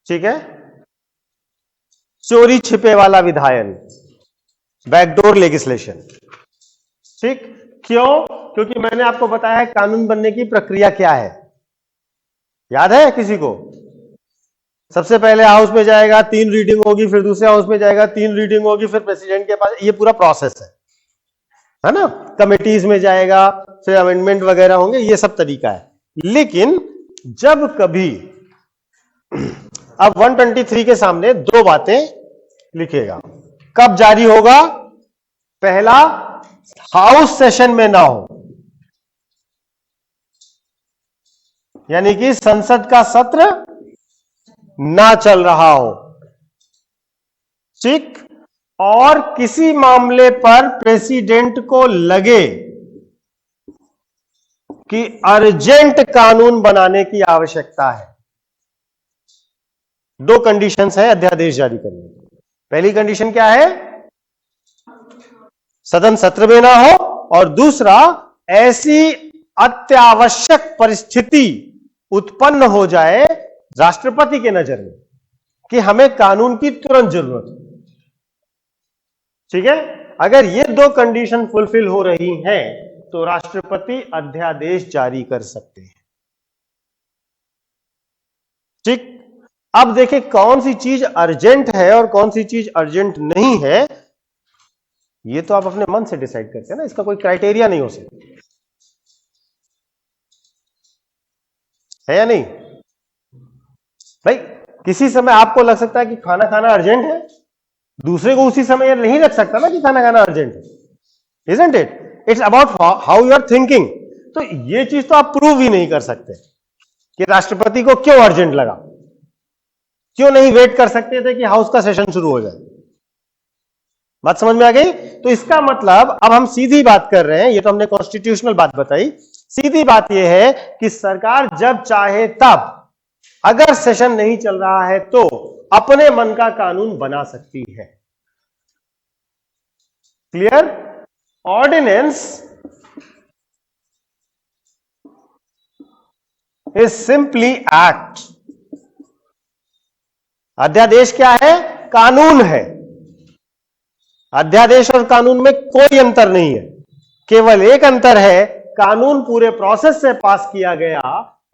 [SPEAKER 1] ठीक है, चोरी छिपे वाला विधायन, बैकडोर लेजिस्लेशन। ठीक, क्यों? क्योंकि मैंने आपको बताया कानून बनने की प्रक्रिया क्या है, याद है किसी को? सबसे पहले हाउस में जाएगा, 3 रीडिंग होगी, फिर दूसरे हाउस में जाएगा, 3 रीडिंग होगी, फिर प्रेसिडेंट के पास, ये पूरा प्रोसेस है ना। कमिटीज में जाएगा, फिर अमेंडमेंट वगैरह होंगे, ये सब तरीका है। लेकिन जब कभी, अब 123 के सामने 2 बातें लिखेगा। कब जारी होगा? पहला, हाउस सेशन में ना हो, यानी कि संसद का सत्र ना चल रहा हो। ठीक, और किसी मामले पर प्रेसिडेंट को लगे कि अर्जेंट कानून बनाने की आवश्यकता है। 2 कंडीशंस है अध्यादेश जारी करने की। पहली कंडीशन क्या है? सदन सत्र में ना हो, और दूसरा, ऐसी अत्यावश्यक परिस्थिति उत्पन्न हो जाए राष्ट्रपति के नजर में कि हमें कानून की तुरंत जरूरत है। ठीक है, अगर ये 2 कंडीशन फुलफिल हो रही हैं तो राष्ट्रपति अध्यादेश जारी कर सकते हैं। ठीक, अब देखें कौन सी चीज अर्जेंट है और कौन सी चीज अर्जेंट नहीं है, ये तो आप अपने मन से डिसाइड करते हैं ना, इसका कोई क्राइटेरिया नहीं हो सकता, है या नहीं भाई? किसी समय आपको लग सकता है कि खाना खाना अर्जेंट है, दूसरे को उसी समय नहीं लग सकता ना कि खाना खाना अर्जेंट है, isn't it? It's about how you are thinking. तो ये चीज तो आप प्रूव ही नहीं कर सकते कि राष्ट्रपति को क्यों अर्जेंट लगा, क्यों नहीं वेट कर सकते थे कि हाउस का सेशन शुरू हो जाए। बात समझ में आ गई? तो इसका मतलब अब हम सीधी बात कर रहे हैं, ये तो हमने कॉन्स्टिट्यूशनल बात बताई, सीधी बात यह है कि सरकार जब चाहे तब, अगर सेशन नहीं चल रहा है तो अपने मन का कानून बना सकती है। Clear? Ordinance is simply act. अध्यादेश क्या है? कानून है। अध्यादेश और कानून में कोई अंतर नहीं है, केवल एक अंतर है, कानून पूरे प्रोसेस से पास किया गया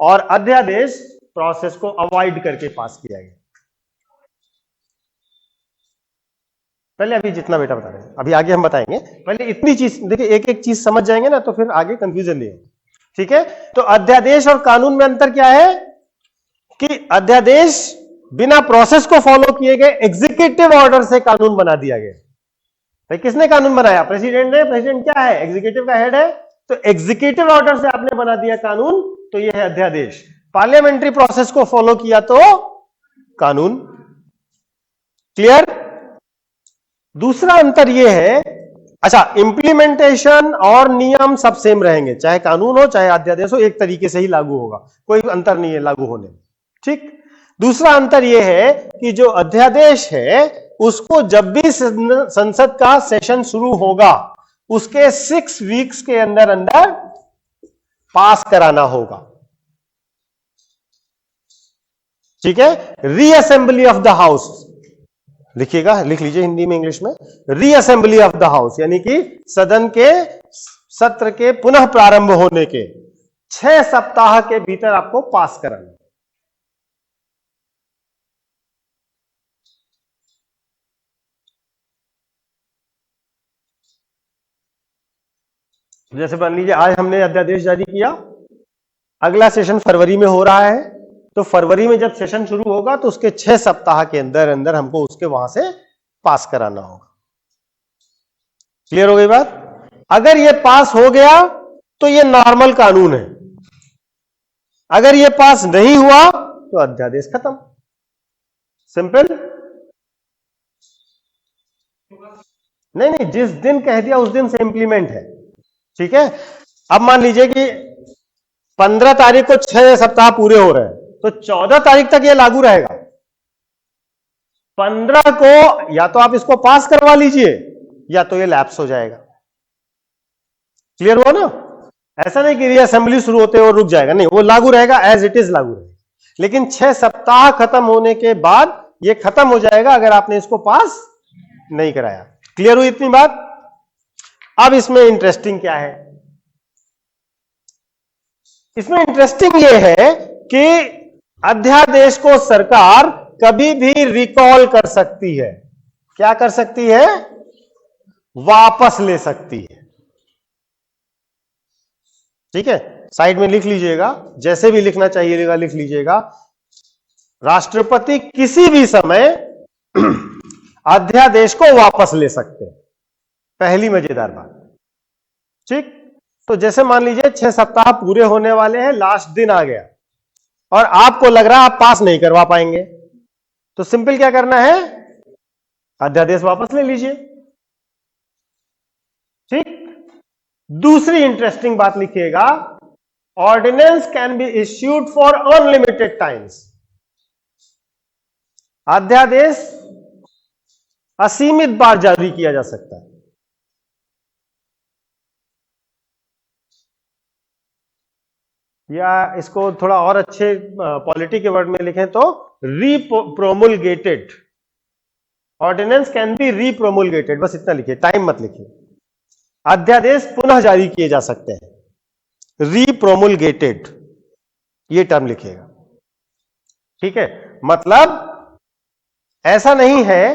[SPEAKER 1] और अध्यादेश प्रोसेस को अवॉइड करके पास किया गया। पहले अभी जितना बेटा बता रहे हैं, अभी आगे हम बताएंगे, पहले इतनी चीज देखिए, एक एक चीज समझ जाएंगे ना तो फिर आगे कंफ्यूजन नहीं है। ठीक है, तो अध्यादेश और कानून में अंतर क्या है कि अध्यादेश बिना प्रोसेस को फॉलो किए गए एग्जीक्यूटिव ऑर्डर से कानून बना दिया गया। भाई किसने कानून बनाया? प्रेसिडेंट ने। प्रेसिडेंट क्या है? एग्जीक्यूटिव का हेड है, तो एग्जीक्यूटिव ऑर्डर से आपने बना दिया कानून, तो यह है अध्यादेश। पार्लियामेंट्री प्रोसेस को फॉलो किया तो कानून। क्लियर? दूसरा अंतर यह है, अच्छा, इंप्लीमेंटेशन और नियम सब सेम रहेंगे, चाहे कानून हो चाहे अध्यादेश हो, एक तरीके से ही लागू होगा, कोई अंतर नहीं है लागू होने में। ठीक। दूसरा अंतर यह है कि जो अध्यादेश है उसको जब भी संसद का सेशन शुरू होगा उसके 6 वीक्स के अंदर अंदर पास कराना होगा। ठीक है। रीअसेंबली ऑफ द हाउस लिखिएगा, लिख लीजिए हिंदी में इंग्लिश में, रीअसेंबली ऑफ द हाउस यानी कि सदन के सत्र के पुनः प्रारंभ होने के 6 सप्ताह के भीतर आपको पास कराना। जैसे मान लीजिए आज हमने अध्यादेश जारी किया, अगला सेशन फरवरी में हो रहा है, तो फरवरी में जब सेशन शुरू होगा तो उसके 6 सप्ताह के अंदर अंदर हमको उसके वहां से पास कराना होगा। क्लियर हो गई बात? अगर ये पास हो गया तो ये नॉर्मल कानून है, अगर ये पास नहीं हुआ तो अध्यादेश खत्म। सिंपल। नहीं नहीं, जिस दिन कह दिया उस दिन से इंप्लीमेंट है। ठीक है। अब मान लीजिए कि 15 तारीख को 6 सप्ताह पूरे हो रहे हैं तो 14 तारीख तक ये लागू रहेगा। 15 को या तो आप इसको पास करवा लीजिए या तो ये लैप्स हो जाएगा। क्लियर हुआ ना? ऐसा नहीं कि रीअसेंबली शुरू होते और रुक जाएगा, नहीं, वो लागू रहेगा, एज इट इज लागू रहेगा। लेकिन 6 सप्ताह खत्म होने के बाद ये खत्म हो जाएगा अगर आपने इसको पास नहीं कराया। क्लियर हुई इतनी बात? अब इसमें इंटरेस्टिंग क्या है? इसमें इंटरेस्टिंग यह है कि अध्यादेश को सरकार कभी भी रिकॉल कर सकती है। क्या कर सकती है? वापस ले सकती है। ठीक है, साइड में लिख लीजिएगा, जैसे भी लिखना चाहिए लिख लीजिएगा। राष्ट्रपति किसी भी समय अध्यादेश को वापस ले सकते हैं। पहली मजेदार बात। ठीक। तो जैसे मान लीजिए 6 सप्ताह पूरे होने वाले हैं, लास्ट दिन आ गया और आपको लग रहा है आप पास नहीं करवा पाएंगे, तो सिंपल क्या करना है? अध्यादेश वापस ले लीजिए। ठीक। दूसरी इंटरेस्टिंग बात लिखिएगा, ordinance can be issued for unlimited times. अध्यादेश असीमित बार जारी किया जा सकता है। या इसको थोड़ा और अच्छे पॉलिटी के वर्ड में लिखें तो रीप्रोमुलगेटेड। ऑर्डिनेंस कैन बी रीप्रोमुलगेटेड, बस इतना लिखिए, टाइम मत लिखिए। अध्यादेश पुनः जारी किए जा सकते हैं, रीप्रोमुलगेटेड, ये टर्म लिखिएगा। ठीक है। मतलब ऐसा नहीं है,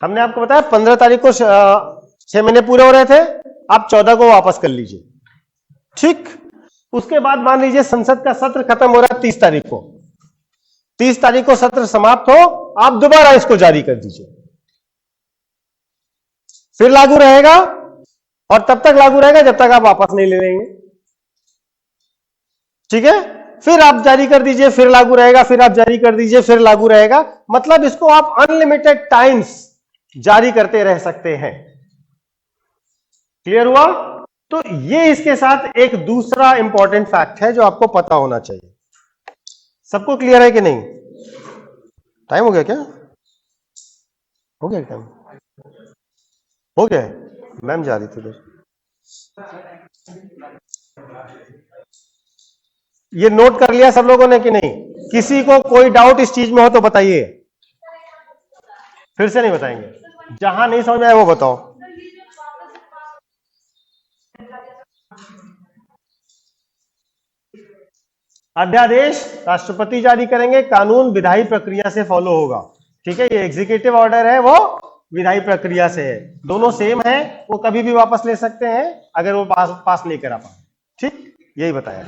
[SPEAKER 1] हमने आपको बताया 15 तारीख को 6 महीने पूरे हो रहे थे, आप 14 को वापस कर लीजिए। ठीक। उसके बाद मान लीजिए संसद का सत्र खत्म हो रहा है 30 तारीख को, 30 तारीख को सत्र समाप्त हो, आप दोबारा इसको जारी कर दीजिए, फिर लागू रहेगा और तब तक लागू रहेगा जब तक आप वापस नहीं ले लेंगे। ठीक है। फिर आप जारी कर दीजिए, फिर लागू रहेगा, फिर आप जारी कर दीजिए, फिर लागू रहेगा। मतलब इसको आप अनलिमिटेड टाइम्स जारी करते रह सकते हैं। क्लियर हुआ? तो ये इसके साथ एक दूसरा इंपॉर्टेंट फैक्ट है जो आपको पता होना चाहिए। सबको क्लियर है कि नहीं? टाइम हो गया क्या? हो गया टाइम? हो गया? मैम जा रही थी उधर। ये नोट कर लिया सब लोगों ने कि नहीं? किसी को कोई डाउट इस चीज में हो तो बताइए, फिर से नहीं बताएंगे। जहां नहीं समझ में आए वो बताओ। अध्यादेश राष्ट्रपति जारी करेंगे, कानून विधायी प्रक्रिया से फॉलो होगा। ठीक है। ये एग्जीक्यूटिव ऑर्डर है, वो विधायी प्रक्रिया से है, दोनों सेम है, वो कभी भी वापस ले सकते हैं अगर वो पास नहीं करा पाए। ठीक, यही बताया।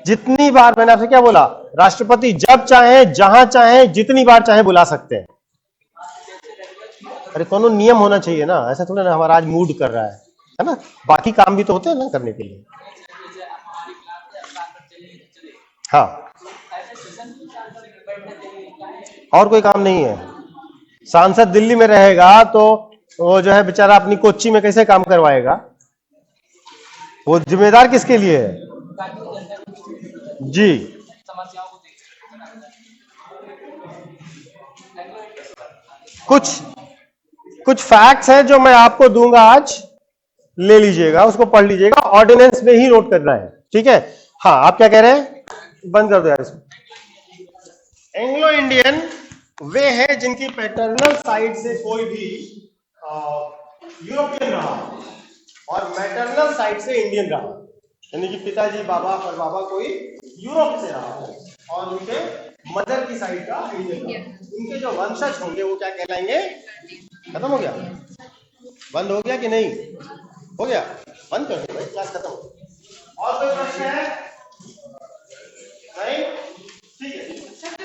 [SPEAKER 1] जितनी बार, मैंने आपसे क्या बोला, राष्ट्रपति जब चाहे, जहां चाहे, जितनी बार चाहे बुला सकते हैं। अरे कोनो नियम होना चाहिए ना, ऐसा थोड़ा ना हमारा आज मूड कर रहा है ना, बाकी काम भी तो होते हैं ना करने के लिए। हाँ, और कोई काम नहीं है। सांसद दिल्ली में रहेगा तो वो जो है बेचारा अपनी कोच्चि में कैसे काम करवाएगा? वो जिम्मेदार किसके लिए है? जी, कुछ कुछ फैक्ट्स हैं जो मैं आपको दूंगा आज, ले लीजिएगा, उसको पढ़ लीजिएगा, ऑर्डिनेंस में ही नोट करना है, ठीक है? हाँ, आप क्या कह रहे हैं? बंद कर दो यार इसको। एंग्लो इंडियन वे हैं जिनकी पैटर्नल साइड से कोई भी यूरोपियन रहा और मैटरनल साइड से इंडियन रहा, यानी कि पिताजी बाबा परबाबा कोई यूरोप से रहा और उनके मदर की साइड का इंडियन रहा। उनके जो वंशज होंगे वो क्या कहलाएंगे? खत्म हो गया? बंद हो गया कि नहीं हो गया? बंद कर दो भाई, क्लास खत्म हो गया। और कोई प्रश्न है? नहीं? ठीक है।